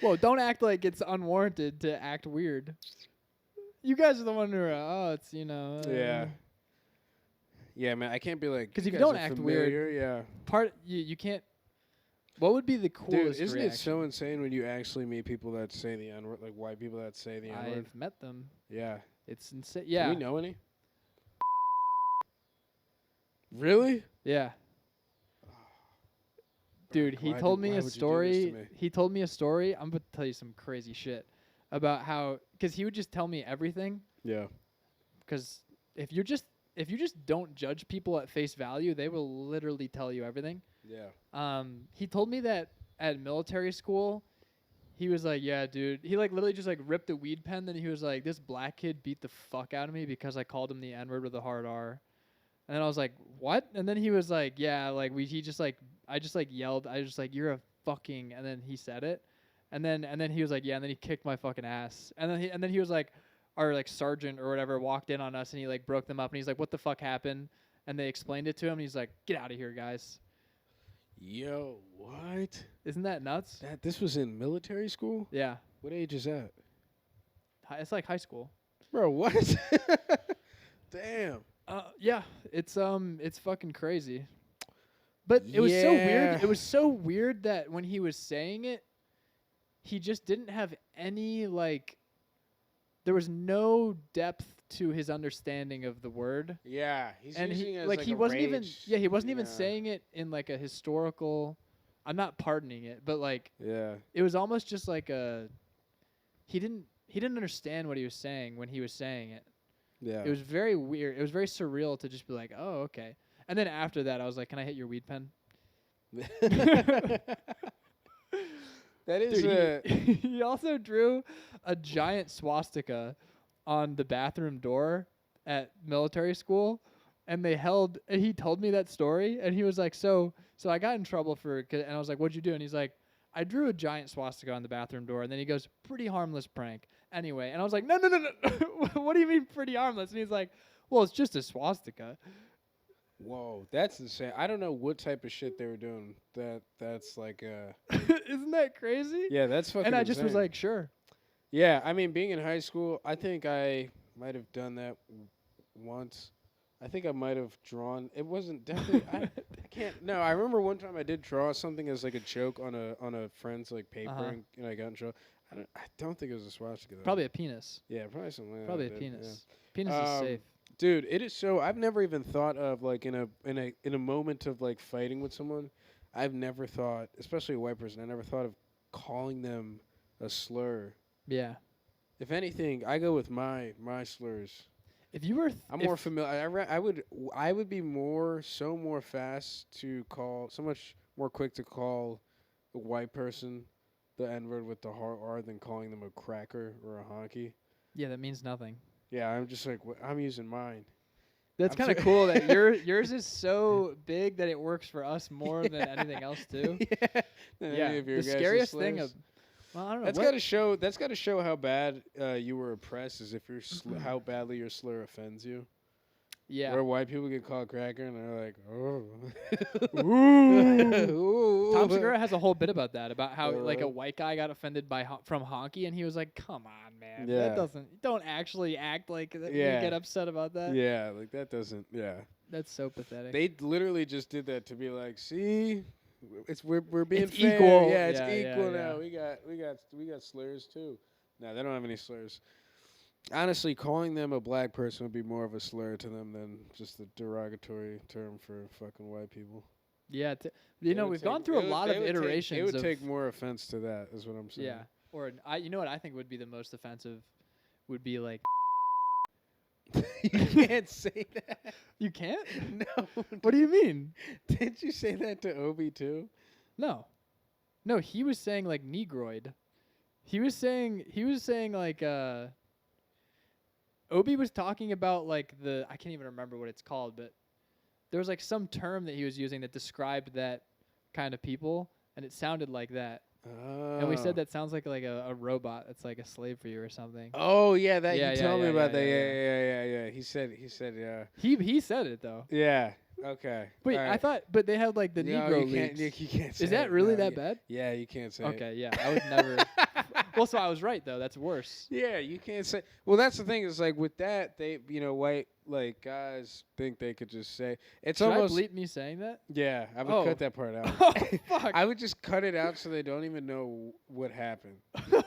[SPEAKER 2] Well, don't act like it's unwarranted to act weird. You guys are the one who are, it's,
[SPEAKER 1] Yeah. Yeah, man. I can't be like.
[SPEAKER 2] Because
[SPEAKER 1] you
[SPEAKER 2] if you
[SPEAKER 1] guys
[SPEAKER 2] don't
[SPEAKER 1] are
[SPEAKER 2] act
[SPEAKER 1] familiar,
[SPEAKER 2] weird,
[SPEAKER 1] yeah.
[SPEAKER 2] you can't. What would be the
[SPEAKER 1] Dude,
[SPEAKER 2] coolest
[SPEAKER 1] isn't
[SPEAKER 2] reaction?
[SPEAKER 1] it so insane when you actually meet people that say the N word, like white people that say the N word?
[SPEAKER 2] I've met them.
[SPEAKER 1] Yeah.
[SPEAKER 2] It's insane. Yeah.
[SPEAKER 1] Do we know any? Really?
[SPEAKER 2] Yeah. Dude, he told me a story. He told me a story. I'm going to tell you some crazy shit about how, because he would just tell me everything.
[SPEAKER 1] Yeah.
[SPEAKER 2] Because if you just don't judge people at face value, they will literally tell you everything.
[SPEAKER 1] Yeah.
[SPEAKER 2] He told me that at military school, he was like, yeah, dude. He like literally just like ripped a weed pen. Then he was like, this black kid beat the fuck out of me because I called him the N-word with a hard R. And then I was like, what? And then he was like, yeah, like he just like, I just like yelled. I was just like, you're a fucking, and then he said it. And then he was like, yeah, and then he kicked my fucking ass. And then he was like, our like sergeant or whatever walked in on us and he like broke them up and he's like, what the fuck happened? And they explained it to him and he's like, get out of here, guys.
[SPEAKER 1] Yo, what?
[SPEAKER 2] Isn't that nuts?
[SPEAKER 1] This was in military school?
[SPEAKER 2] Yeah.
[SPEAKER 1] What age is that?
[SPEAKER 2] It's like high school.
[SPEAKER 1] Bro, what? Damn.
[SPEAKER 2] Yeah, it's fucking crazy. But it was so weird. It was so weird that when he was saying it, he just didn't have any like. There was no depth to his understanding of the word.
[SPEAKER 1] Yeah, he's
[SPEAKER 2] and
[SPEAKER 1] using
[SPEAKER 2] he
[SPEAKER 1] it as
[SPEAKER 2] like he wasn't even he wasn't even
[SPEAKER 1] Yeah.
[SPEAKER 2] saying it in like a historical. I'm not pardoning it, but like
[SPEAKER 1] Yeah.
[SPEAKER 2] it was almost just like a. He didn't understand what he was saying when he was saying it.
[SPEAKER 1] Yeah.
[SPEAKER 2] It was very weird. It was very surreal to just be like, oh, okay. And then after that, I was like, can I hit your weed pen?
[SPEAKER 1] That is
[SPEAKER 2] Dude, he also drew a giant swastika on the bathroom door at military school. And he told me that story. And he was like, so I got in trouble and I was like, what'd you do? And he's like, I drew a giant swastika on the bathroom door. And then he goes, pretty harmless prank. Anyway, and I was like, no. What do you mean pretty harmless? And he's like, well, it's just a swastika.
[SPEAKER 1] Whoa, that's insane. I don't know what type of shit they were doing. That's like
[SPEAKER 2] Isn't that crazy?
[SPEAKER 1] Yeah, that's fucking
[SPEAKER 2] And I just was
[SPEAKER 1] insane.
[SPEAKER 2] like, sure.
[SPEAKER 1] Yeah, I mean, being in high school, I think I might have done that once. I think I might have drawn. It wasn't definitely. I can't. No, I remember one time I did draw something as like a joke on a friend's like paper, and I got in trouble. I don't think it was a swastika. Though.
[SPEAKER 2] Probably a penis.
[SPEAKER 1] Yeah, probably something like
[SPEAKER 2] Probably
[SPEAKER 1] that.
[SPEAKER 2] a penis.
[SPEAKER 1] Yeah.
[SPEAKER 2] Penis is safe.
[SPEAKER 1] Dude, it is so. I've never even thought of like in a moment of like fighting with someone. I've never thought, especially a white person. I never thought of calling them a slur.
[SPEAKER 2] Yeah.
[SPEAKER 1] If anything, I go with my slurs.
[SPEAKER 2] If you were,
[SPEAKER 1] I'm more familiar. I would be more fast to call, so much more quick to call a white person the N-word with the hard R than calling them a cracker or a honky.
[SPEAKER 2] Yeah, that means nothing.
[SPEAKER 1] Yeah, I'm just like I'm using mine.
[SPEAKER 2] That's kind of cool that yours is so big that it works for us more than anything else too. Yeah. The scariest thing of. Well, I don't know.
[SPEAKER 1] That's got to show how bad you were oppressed, is if your how badly your slur offends you.
[SPEAKER 2] Yeah.
[SPEAKER 1] Where white people get called cracker and they're like, oh.
[SPEAKER 2] Ooh. Tom Segura has a whole bit about that, about how like a white guy got offended from honky, and he was like, "Come on, man, don't actually act like that. You get upset about that."
[SPEAKER 1] Yeah, like that doesn't. Yeah.
[SPEAKER 2] That's so pathetic.
[SPEAKER 1] They literally just did that to be like, see. We're being
[SPEAKER 2] it's
[SPEAKER 1] fair.
[SPEAKER 2] Equal.
[SPEAKER 1] Yeah, it's equal now. We got slurs too. No, they don't have any slurs. Honestly, calling them a black person would be more of a slur to them than just a derogatory term for fucking white people.
[SPEAKER 2] Yeah, we've gone through a lot of iterations.
[SPEAKER 1] It would take more offense to that, is what I'm saying.
[SPEAKER 2] Yeah, or you know what I think would be the most offensive would be like.
[SPEAKER 1] You can't say that.
[SPEAKER 2] You can't?
[SPEAKER 1] No.
[SPEAKER 2] What do you mean?
[SPEAKER 1] Didn't you say that to Obi too?
[SPEAKER 2] No, he was saying like negroid. He was saying like Obi was talking about like I can't even remember what it's called, but there was like some term that he was using that described that kind of people, and it sounded like that. And we said that sounds like a robot that's like a slave for you or something.
[SPEAKER 1] Oh yeah, you told me about that. Yeah. He said yeah.
[SPEAKER 2] He said it though.
[SPEAKER 1] Yeah. Okay.
[SPEAKER 2] Wait,
[SPEAKER 1] all
[SPEAKER 2] I
[SPEAKER 1] right.
[SPEAKER 2] thought, but they had like the
[SPEAKER 1] No,
[SPEAKER 2] Negro
[SPEAKER 1] you can't.
[SPEAKER 2] leagues.
[SPEAKER 1] You can't say
[SPEAKER 2] Is that
[SPEAKER 1] it.
[SPEAKER 2] really
[SPEAKER 1] No,
[SPEAKER 2] that bad?
[SPEAKER 1] Yeah, you can't say it.
[SPEAKER 2] Okay, yeah, I would never. Well, so I was right though. That's worse.
[SPEAKER 1] Yeah, you can't say. Well, that's the thing. Is like with that, they white like guys think they could just say it's
[SPEAKER 2] Should
[SPEAKER 1] almost.
[SPEAKER 2] I bleep me saying that?
[SPEAKER 1] Yeah, I would
[SPEAKER 2] Oh.
[SPEAKER 1] cut that part out.
[SPEAKER 2] Oh fuck!
[SPEAKER 1] I would just cut it out so they don't even know what happened.
[SPEAKER 2] Oh,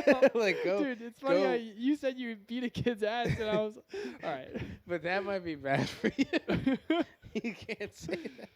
[SPEAKER 2] no.
[SPEAKER 1] Like go,
[SPEAKER 2] Dude, it's funny how
[SPEAKER 1] go.
[SPEAKER 2] you said you beat a kid's ass, and I was all right.
[SPEAKER 1] But that might be bad for you. You can't say that.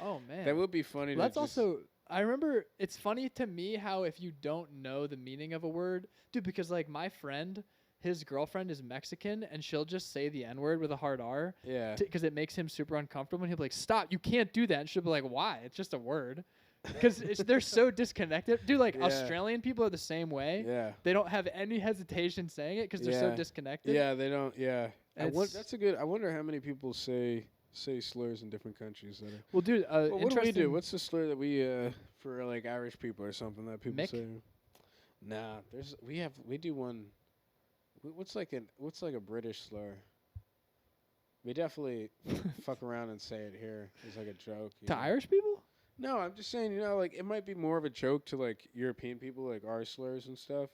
[SPEAKER 2] Oh man,
[SPEAKER 1] That would be funny.
[SPEAKER 2] Well,
[SPEAKER 1] to
[SPEAKER 2] that's
[SPEAKER 1] just,
[SPEAKER 2] also. I remember it's funny to me how if you don't know the meaning of a word, dude, because like my friend, his girlfriend is Mexican, and she'll just say the N word with a hard R.
[SPEAKER 1] Yeah.
[SPEAKER 2] Because it makes him super uncomfortable, and he'll be like, "Stop! You can't do that." And she'll be like, "Why? It's just a word." Because they're so disconnected, dude. Like
[SPEAKER 1] Yeah.
[SPEAKER 2] Australian people are the same way.
[SPEAKER 1] Yeah.
[SPEAKER 2] They don't have any hesitation saying it because they're so disconnected.
[SPEAKER 1] Yeah, they don't. Yeah.
[SPEAKER 2] It's-
[SPEAKER 1] I wonder how many people say slurs in different countries. That are,
[SPEAKER 2] Well, dude,
[SPEAKER 1] well, what do we
[SPEAKER 2] interesting.
[SPEAKER 1] do? What's the slur that we for like Irish people or something that people
[SPEAKER 2] Mick?
[SPEAKER 1] say? Nah, we do one. What's like a British slur? We definitely fuck around and say it here. It's like a joke. you
[SPEAKER 2] To
[SPEAKER 1] know?
[SPEAKER 2] Irish people?
[SPEAKER 1] No, I'm just saying. Like it might be more of a joke to like European people, like our slurs and stuff.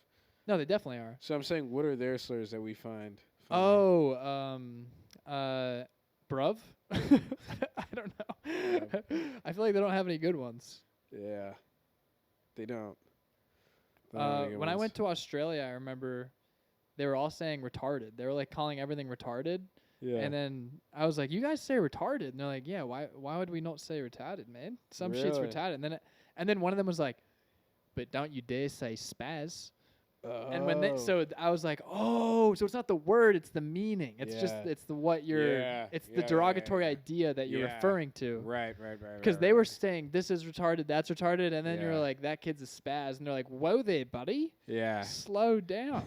[SPEAKER 2] No, they definitely are.
[SPEAKER 1] So I'm saying, what are their slurs that we find? funny?
[SPEAKER 2] Oh, bruv. I don't know. I feel like they don't have any good ones.
[SPEAKER 1] Yeah, they don't. They don't have any good
[SPEAKER 2] When I
[SPEAKER 1] ones.
[SPEAKER 2] went to Australia, I remember they were all saying retarded. They were like calling everything retarded.
[SPEAKER 1] yeah,
[SPEAKER 2] And then I was like, "You guys say retarded?" And they're like, "Yeah, why would we not say retarded, man? Some shit's
[SPEAKER 1] Really?
[SPEAKER 2] retarded." And then one of them was like, "But don't you dare say spaz." And when they, so I was like, "Oh, so it's not the word, it's the meaning. It's just
[SPEAKER 1] Yeah.
[SPEAKER 2] it's the what you're
[SPEAKER 1] Yeah,
[SPEAKER 2] it's the
[SPEAKER 1] yeah, yeah,
[SPEAKER 2] derogatory
[SPEAKER 1] yeah.
[SPEAKER 2] idea that you're
[SPEAKER 1] Yeah.
[SPEAKER 2] referring to."
[SPEAKER 1] right.
[SPEAKER 2] Because they were saying this is retarded, that's retarded, and then
[SPEAKER 1] Yeah.
[SPEAKER 2] you're like, that kid's a spaz, and they're like, whoa there, buddy,
[SPEAKER 1] Yeah.
[SPEAKER 2] slow down.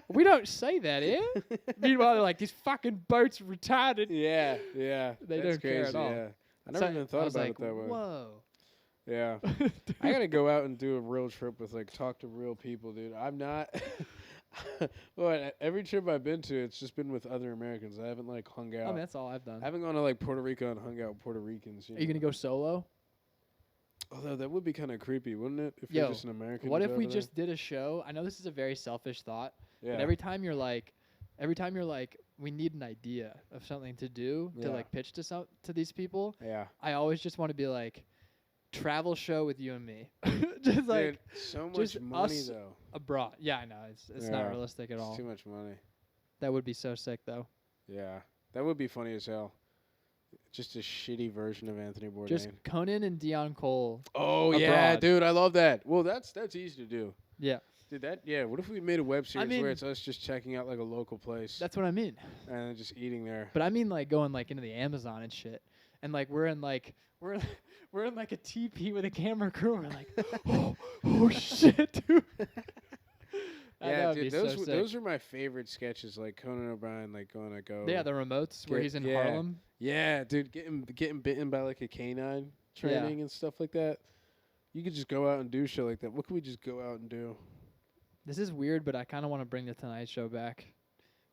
[SPEAKER 2] We don't say that here. Meanwhile, they're like, these fucking boats retarded.
[SPEAKER 1] yeah, yeah.
[SPEAKER 2] They
[SPEAKER 1] That's
[SPEAKER 2] don't care at
[SPEAKER 1] crazy,
[SPEAKER 2] all.
[SPEAKER 1] Yeah. I never even
[SPEAKER 2] I
[SPEAKER 1] thought
[SPEAKER 2] was
[SPEAKER 1] about
[SPEAKER 2] like,
[SPEAKER 1] it that way.
[SPEAKER 2] whoa.
[SPEAKER 1] Yeah. I gotta go out and do a real trip with like talk to real people, dude. I'm not. Well, every trip I've been to, it's just been with other Americans. I haven't like hung out.
[SPEAKER 2] I mean, that's all I've done.
[SPEAKER 1] I haven't gone to like Puerto Rico and hung out with Puerto Ricans.
[SPEAKER 2] Are you going to go solo?
[SPEAKER 1] Although that would be kind of creepy, wouldn't it? If
[SPEAKER 2] Yo,
[SPEAKER 1] you're just an American.
[SPEAKER 2] What
[SPEAKER 1] to
[SPEAKER 2] if
[SPEAKER 1] go
[SPEAKER 2] we
[SPEAKER 1] over there?
[SPEAKER 2] just did a show? I know this is a very selfish thought,
[SPEAKER 1] Yeah.
[SPEAKER 2] but every time you're like, we need an idea of something to do to
[SPEAKER 1] Yeah.
[SPEAKER 2] like pitch to these people.
[SPEAKER 1] Yeah.
[SPEAKER 2] I always just want to be like, travel show with you and me, just like
[SPEAKER 1] Dude, so much
[SPEAKER 2] just
[SPEAKER 1] money
[SPEAKER 2] us
[SPEAKER 1] though.
[SPEAKER 2] abroad. Yeah, I know it's
[SPEAKER 1] Yeah.
[SPEAKER 2] not realistic at
[SPEAKER 1] It's
[SPEAKER 2] all.
[SPEAKER 1] too much money.
[SPEAKER 2] That would be so sick though.
[SPEAKER 1] Yeah, that would be funny as hell. Just a shitty version of Anthony Bourdain.
[SPEAKER 2] Just Conan and Dion Cole.
[SPEAKER 1] oh yeah,
[SPEAKER 2] abroad.
[SPEAKER 1] dude, I love that. Well, that's easy to do.
[SPEAKER 2] Yeah,
[SPEAKER 1] Dude, what if we made a web series
[SPEAKER 2] mean-
[SPEAKER 1] where it's us just checking out like a local place
[SPEAKER 2] that's what I mean.
[SPEAKER 1] and then just eating there?
[SPEAKER 2] But I mean like going like into the Amazon and shit, and like we're in like a teepee with a camera crew. And we're like, oh shit, dude.
[SPEAKER 1] Yeah,
[SPEAKER 2] That would
[SPEAKER 1] dude,
[SPEAKER 2] be so sick.
[SPEAKER 1] those are my favorite sketches. Like Conan O'Brien, like going to go.
[SPEAKER 2] Yeah, the remotes where
[SPEAKER 1] Get-
[SPEAKER 2] he's in
[SPEAKER 1] yeah.
[SPEAKER 2] Harlem.
[SPEAKER 1] Yeah, dude, getting bitten by like a canine training and stuff like that. You could just go out and do shit like that. What can we just go out and do?
[SPEAKER 2] This is weird, but I kind of want to bring the Tonight Show back.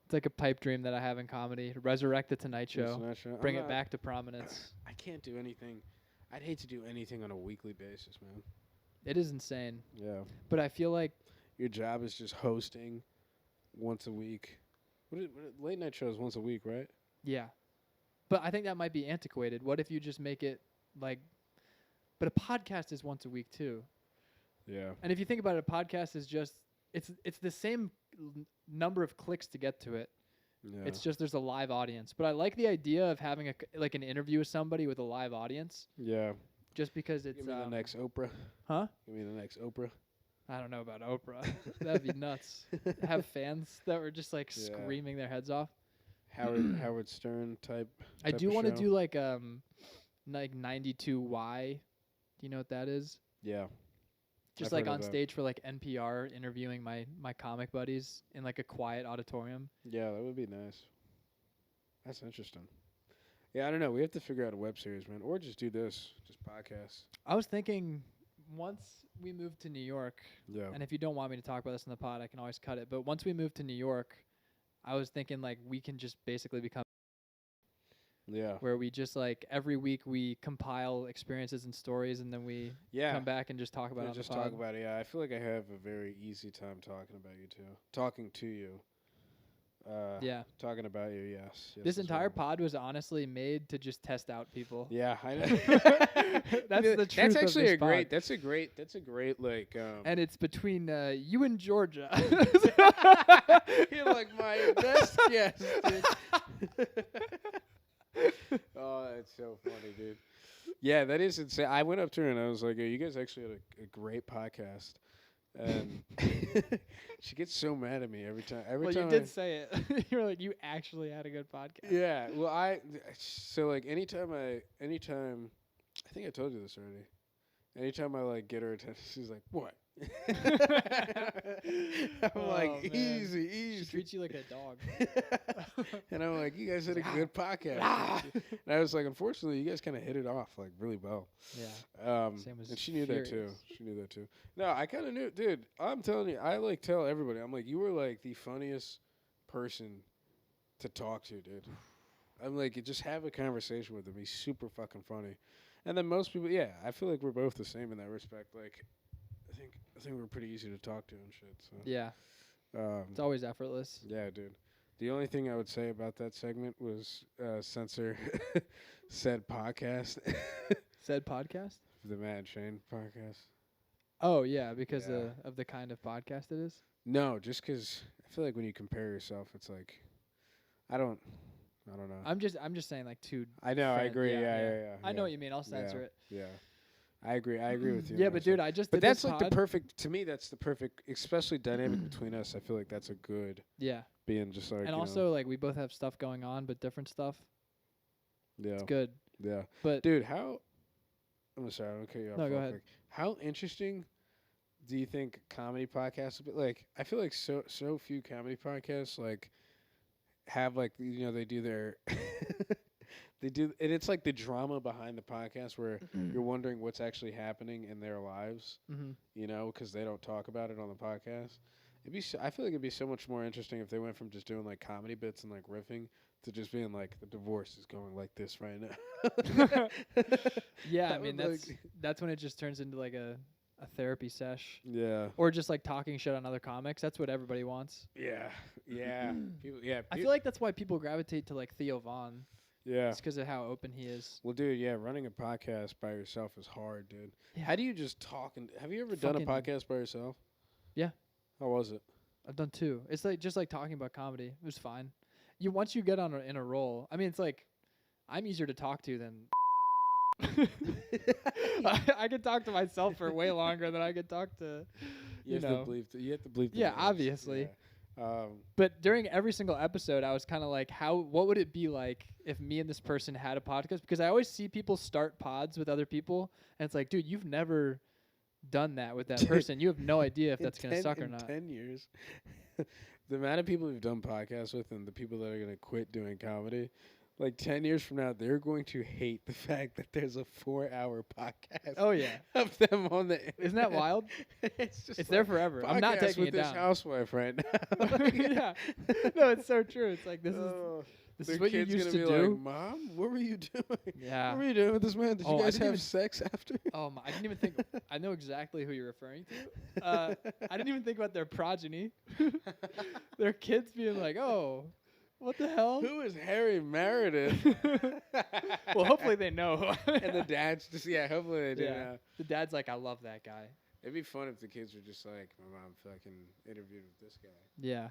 [SPEAKER 2] It's like a pipe dream that I have in comedy. Resurrect the Tonight Show.
[SPEAKER 1] Tonight Show.
[SPEAKER 2] Bring
[SPEAKER 1] I'm
[SPEAKER 2] it
[SPEAKER 1] not-
[SPEAKER 2] back to prominence.
[SPEAKER 1] I can't do anything. I'd hate to do anything on a weekly basis, man.
[SPEAKER 2] It is insane.
[SPEAKER 1] Yeah.
[SPEAKER 2] But I feel like
[SPEAKER 1] Your job is just hosting once a week. Late night shows once a week, right?
[SPEAKER 2] yeah. But I think that might be antiquated. What if you just make it like but a podcast is once a week too.
[SPEAKER 1] Yeah.
[SPEAKER 2] And if you think about it, a podcast is just it's the same number of clicks to get to it.
[SPEAKER 1] Yeah.
[SPEAKER 2] It's just there's a live audience. But I like the idea of having like an interview with somebody with a live audience
[SPEAKER 1] yeah.
[SPEAKER 2] just because it's
[SPEAKER 1] Give me the next Oprah.
[SPEAKER 2] huh?
[SPEAKER 1] Give me the next Oprah.
[SPEAKER 2] I don't know about Oprah. That'd be nuts. Have fans that were just like
[SPEAKER 1] Yeah.
[SPEAKER 2] screaming their heads off.
[SPEAKER 1] Howard Stern type.
[SPEAKER 2] I do
[SPEAKER 1] want
[SPEAKER 2] want to do like 92Y. Do you know what that is?
[SPEAKER 1] Yeah.
[SPEAKER 2] Just
[SPEAKER 1] I've
[SPEAKER 2] like
[SPEAKER 1] heard of
[SPEAKER 2] on
[SPEAKER 1] that.
[SPEAKER 2] stage for like NPR interviewing my comic buddies in like a quiet auditorium.
[SPEAKER 1] Yeah, that would be nice. That's interesting. Yeah, I don't know. We have to figure out a web series, man, or just do this, just podcasts.
[SPEAKER 2] I was thinking once we move to New York,
[SPEAKER 1] Yeah.
[SPEAKER 2] and if you don't want me to talk about this in the pod, I can always cut it. But once we move to New York, I was thinking like we can just basically become
[SPEAKER 1] Yeah.
[SPEAKER 2] Where we just like every week we compile experiences and stories, and then we come back and just talk about it.
[SPEAKER 1] Just talk about it. Yeah, I feel like I have a very easy time talking about you too. Talking to you. Talking about you. Yes.
[SPEAKER 2] This entire pod was honestly made to just test out people.
[SPEAKER 1] Yeah, I know.
[SPEAKER 2] That's the truth.
[SPEAKER 1] That's actually
[SPEAKER 2] of this pod.
[SPEAKER 1] That's a great like.
[SPEAKER 2] And it's between you and Georgia.
[SPEAKER 1] You're like my best guest, dude. Oh, that's so funny, dude. Yeah, that is insane. I went up to her and I was like, "You guys actually had a great podcast." And she gets so mad at me every time.
[SPEAKER 2] Well, you did say it. You were like, "You actually had a good podcast."
[SPEAKER 1] Yeah. Well, so like anytime I think I told you this already. Anytime I like get her attention, she's like, "What?" I'm like,
[SPEAKER 2] man.
[SPEAKER 1] easy.
[SPEAKER 2] She treats you like a dog.
[SPEAKER 1] And I'm like, you guys had a good podcast. And I was like, unfortunately, you guys kind of hit it off like really well.
[SPEAKER 2] Yeah.
[SPEAKER 1] And she knew that too. No, I kind of knew, dude. I'm telling you, I like tell everybody. I'm like, you were like the funniest person to talk to, dude. I'm like, just have a conversation with him. He's super fucking funny. And then most people, I feel like we're both the same in that respect. Like, I think we're pretty easy to talk to and shit. So
[SPEAKER 2] yeah, it's always effortless.
[SPEAKER 1] Yeah, dude. The only thing I would say about that segment was censor said podcast.
[SPEAKER 2] Said podcast?
[SPEAKER 1] The Matt and Shane podcast.
[SPEAKER 2] Oh yeah, because of the kind of podcast it is.
[SPEAKER 1] No, just because I feel like when you compare yourself, it's like I don't know.
[SPEAKER 2] I'm just saying like two.
[SPEAKER 1] I know. I agree. Yeah.
[SPEAKER 2] I know what you mean. I'll censor it.
[SPEAKER 1] Yeah. I agree with you.
[SPEAKER 2] Yeah, but dude, I just.
[SPEAKER 1] But that's like the perfect. To me, that's the perfect, especially dynamic between us. I feel like that's a good.
[SPEAKER 2] Yeah.
[SPEAKER 1] Being just like.
[SPEAKER 2] And also, like, we both have stuff going on, but different stuff.
[SPEAKER 1] Yeah.
[SPEAKER 2] It's good.
[SPEAKER 1] Yeah.
[SPEAKER 2] But
[SPEAKER 1] dude, I'm sorry, I'm gonna cut you off.
[SPEAKER 2] No, go ahead.
[SPEAKER 1] Quick. How interesting do you think comedy podcasts? Like, I feel like so few comedy podcasts like have like they do their. They do, and it's like the drama behind the podcast where you're wondering what's actually happening in their lives, because they don't talk about it on the podcast. I feel like it'd be so much more interesting if they went from just doing like comedy bits and like riffing to just being like the divorce is going like this right now.
[SPEAKER 2] Yeah, I mean that's when it just turns into like a therapy sesh.
[SPEAKER 1] Yeah.
[SPEAKER 2] Or just like talking shit on other comics. That's what everybody wants.
[SPEAKER 1] Yeah.
[SPEAKER 2] I feel like that's why people gravitate to like Theo Von.
[SPEAKER 1] Yeah.
[SPEAKER 2] It's because of how open he is.
[SPEAKER 1] Well, dude, running a podcast by yourself is hard, dude.
[SPEAKER 2] Yeah.
[SPEAKER 1] How do you just talk? Have you ever done a podcast by yourself?
[SPEAKER 2] Yeah.
[SPEAKER 1] How was it?
[SPEAKER 2] I've done 2. It's like just like talking about comedy. It was fine. Once you get in a role, I mean, it's like I'm easier to talk to than. I could talk to myself for way longer than I could talk to. You have to believe.
[SPEAKER 1] You have to believe.
[SPEAKER 2] Yeah, obviously.
[SPEAKER 1] Yeah.
[SPEAKER 2] But during every single episode, I was kind of like, what would it be like if me and this person had a podcast? Because I always see people start pods with other people, and it's like, dude, you've never done that with that person. You have no idea if that's going to suck or not.
[SPEAKER 1] 10 years. The amount of people we've done podcasts with and the people that are going to quit doing comedy, like 10 years from now, they're going to hate the fact that there's a 4-hour podcast.
[SPEAKER 2] Oh, yeah.
[SPEAKER 1] Of them on the
[SPEAKER 2] Isn't that wild?
[SPEAKER 1] It's
[SPEAKER 2] there forever. I'm not taking
[SPEAKER 1] it
[SPEAKER 2] down.
[SPEAKER 1] This housewife right now.
[SPEAKER 2] Yeah. No, it's so true. It's like, this is what you used to do.
[SPEAKER 1] Like, Mom, what were you doing?
[SPEAKER 2] Yeah.
[SPEAKER 1] What were you doing with this man? Did you guys have sex after?
[SPEAKER 2] Oh, I didn't even think. I know exactly who you're referring to. I didn't even think about their progeny. Their kids being like, oh. What the hell?
[SPEAKER 1] Who is Harry Meredith?
[SPEAKER 2] Well, hopefully they know.
[SPEAKER 1] And the dad's just, hopefully they do. Yeah.
[SPEAKER 2] The dad's like, I love that guy.
[SPEAKER 1] It'd be fun if the kids were just like, my mom fucking interviewed with this guy.
[SPEAKER 2] Yeah.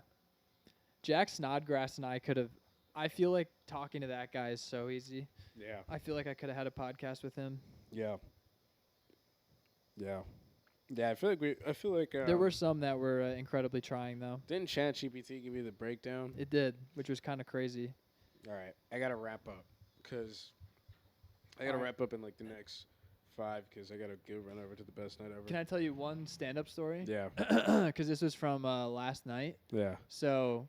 [SPEAKER 2] Jack Snodgrass and I feel like talking to that guy is so easy.
[SPEAKER 1] Yeah.
[SPEAKER 2] I feel like I could have had a podcast with him.
[SPEAKER 1] Yeah. Yeah. Yeah, I feel like
[SPEAKER 2] there were some that were incredibly trying though.
[SPEAKER 1] Didn't ChatGPT give you the breakdown?
[SPEAKER 2] It did, which was kind of crazy.
[SPEAKER 1] All right, I gotta wrap up because I gotta wrap up in like the next 5 because I gotta go run over to the best night ever.
[SPEAKER 2] Can I tell you one stand-up story?
[SPEAKER 1] Yeah.
[SPEAKER 2] Because this was from last night.
[SPEAKER 1] Yeah.
[SPEAKER 2] So,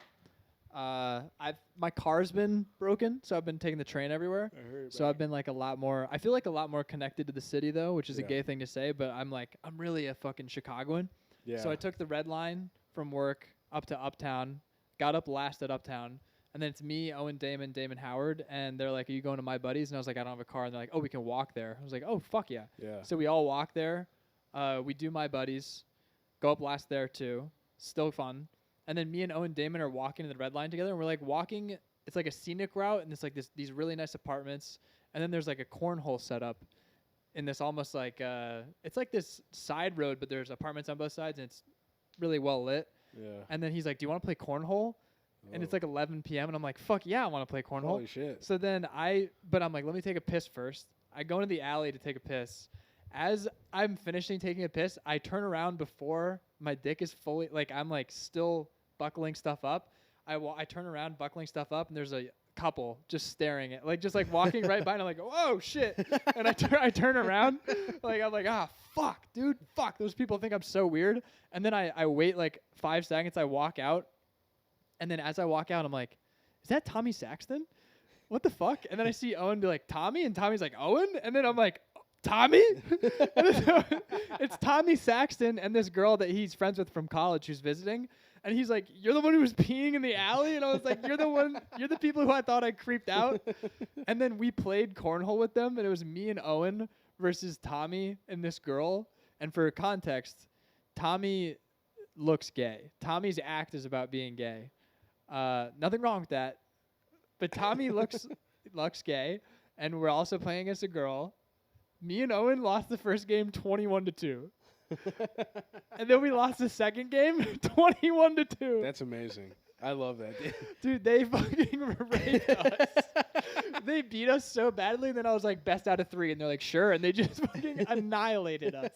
[SPEAKER 2] my car's been broken, so I've been taking the train everywhere.
[SPEAKER 1] I heard.
[SPEAKER 2] So I've been like I feel like a lot more connected to the city though, which is a gay thing to say, but I'm really a fucking Chicagoan. Yeah. So I took the red line from work up to Uptown, got up last at Uptown, And then it's me, Owen, Damon Howard, and they're like, "Are you going to my buddies?" And I was like, "I don't have a car." And they're like, "Oh, we can walk there." I was like, "Oh, fuck yeah!"
[SPEAKER 1] Yeah.
[SPEAKER 2] So we all walk there. We do my buddies, go up last there too. Still fun. And then me and Owen Damon are walking to the red line together, and we're like walking. It's like a scenic route, and it's like these really nice apartments. And then there's like a cornhole set up in this almost like it's like this side road, but there's apartments on both sides, and it's really well lit.
[SPEAKER 1] Yeah.
[SPEAKER 2] And then he's like, "Do you want to play cornhole?" And it's like 11 p.m. and I'm like, "Fuck yeah, I want to play cornhole."
[SPEAKER 1] Holy shit.
[SPEAKER 2] So then but I'm like, "Let me take a piss first." I go into the alley to take a piss. As I'm finishing taking a piss, I turn around before my dick is fully, like, I'm like still buckling stuff up. I turn around buckling stuff up, and there's a couple just staring at, like, just like walking right by, and I'm like, "Whoa, shit!" And I turn around, like, I'm like, "Ah, fuck, dude, fuck." Those people think I'm so weird. And then I wait like 5 seconds. I walk out, and then as I walk out, I'm like, "Is that Tommy Saxton? What the fuck?" And then I see Owen be like, "Tommy," and Tommy's like, "Owen," and then I'm like, "Tommy?" It's Tommy Saxton and this girl that he's friends with from college who's visiting. And he's like, "You're the one who was peeing in the alley?" And I was like, you're the people who I thought I creeped out." And then we played cornhole with them, and it was me and Owen versus Tommy and this girl. And for context, Tommy looks gay. Tommy's act is about being gay. Nothing wrong with that. But Tommy looks gay, and we're also playing against a girl. Me and Owen lost the first game 21-2. And then we lost the second game 21-2.
[SPEAKER 1] That's amazing. I love that.
[SPEAKER 2] Dude, they fucking raped us. They beat us so badly, and then I was like, "Best out of 3," and they're like, "Sure," and they just fucking annihilated us.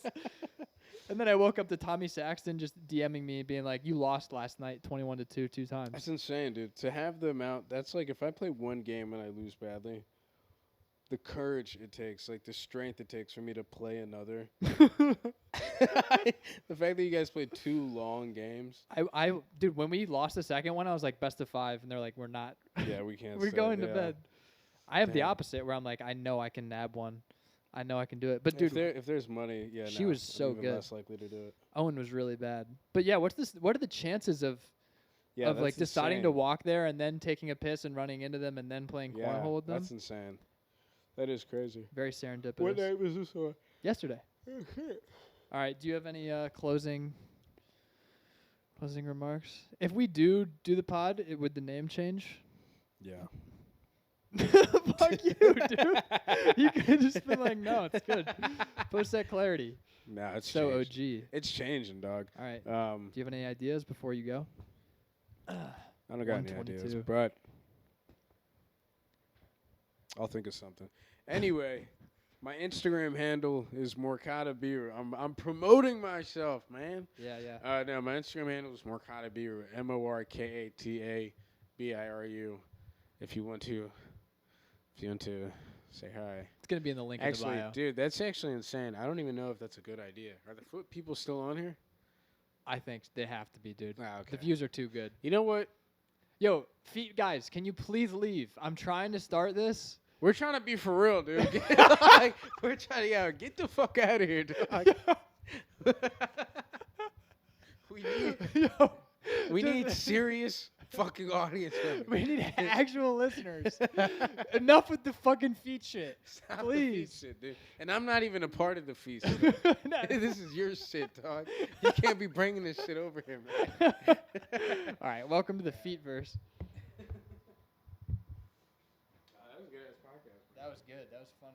[SPEAKER 2] And then I woke up to Tommy Saxton just DMing me, being like, "You lost last night 21-2 2 times."
[SPEAKER 1] That's insane, dude. To have the amount, that's like if I play one game and I lose badly, the courage it takes, like the strength it takes for me to play another. The fact that you guys played 2 long games.
[SPEAKER 2] Dude, when we lost the second one, I was like, "Best of 5," and they're like, "We're not."
[SPEAKER 1] Yeah, we can't.
[SPEAKER 2] We're going to bed. I have the
[SPEAKER 1] Damn.
[SPEAKER 2] opposite, where I'm like, I know I can nab one. I know I can do it. But dude,
[SPEAKER 1] if there's money, yeah,
[SPEAKER 2] she
[SPEAKER 1] no,
[SPEAKER 2] was so
[SPEAKER 1] I'm even
[SPEAKER 2] good.
[SPEAKER 1] less likely to do it.
[SPEAKER 2] Owen was really bad. But yeah, what are the chances of
[SPEAKER 1] Yeah, that's
[SPEAKER 2] like deciding to
[SPEAKER 1] insane.
[SPEAKER 2] walk there and then taking a piss and running into them and then playing cornhole with them?
[SPEAKER 1] That's insane. That is crazy.
[SPEAKER 2] Very serendipitous.
[SPEAKER 1] What night was this on?
[SPEAKER 2] Yesterday.
[SPEAKER 1] Okay.
[SPEAKER 2] All right. Do you have any closing remarks? If we do the pod, would the name change?
[SPEAKER 1] Yeah.
[SPEAKER 2] Fuck you, dude. You could have just been like, "No, it's good." Post that clarity.
[SPEAKER 1] Nah, it's
[SPEAKER 2] So
[SPEAKER 1] changed.
[SPEAKER 2] OG.
[SPEAKER 1] It's changing, dog.
[SPEAKER 2] All right. Do you have any ideas before you go?
[SPEAKER 1] I don't got any ideas,
[SPEAKER 2] 122.
[SPEAKER 1] but I'll think of something. Anyway, my Instagram handle is Morkata Beer. I'm promoting myself, man.
[SPEAKER 2] Yeah.
[SPEAKER 1] No, my Instagram handle is Morkata Beer. MorkataBiru. If you want to say hi.
[SPEAKER 2] It's gonna be in the link
[SPEAKER 1] Actually,
[SPEAKER 2] in the bio.
[SPEAKER 1] dude, that's actually insane. I don't even know if that's a good idea. Are the foot people still on here?
[SPEAKER 2] I think they have to be, dude.
[SPEAKER 1] Ah, okay.
[SPEAKER 2] The views are too good.
[SPEAKER 1] You know what?
[SPEAKER 2] Yo, feet guys, can you please leave? I'm trying to start this.
[SPEAKER 1] We're trying to be for real, dude. We're trying to get the fuck out of here, dog. we need serious fucking audience members.
[SPEAKER 2] We need actual listeners. Enough with the fucking feet shit.
[SPEAKER 1] Stop the
[SPEAKER 2] Please.
[SPEAKER 1] feet shit, dude. And I'm not even a part of the feast. This is your shit, dog. You can't be bringing this shit over here, man.
[SPEAKER 2] All right, welcome to the feet verse.
[SPEAKER 1] That was a good ass podcast.
[SPEAKER 2] That was good. That was fun.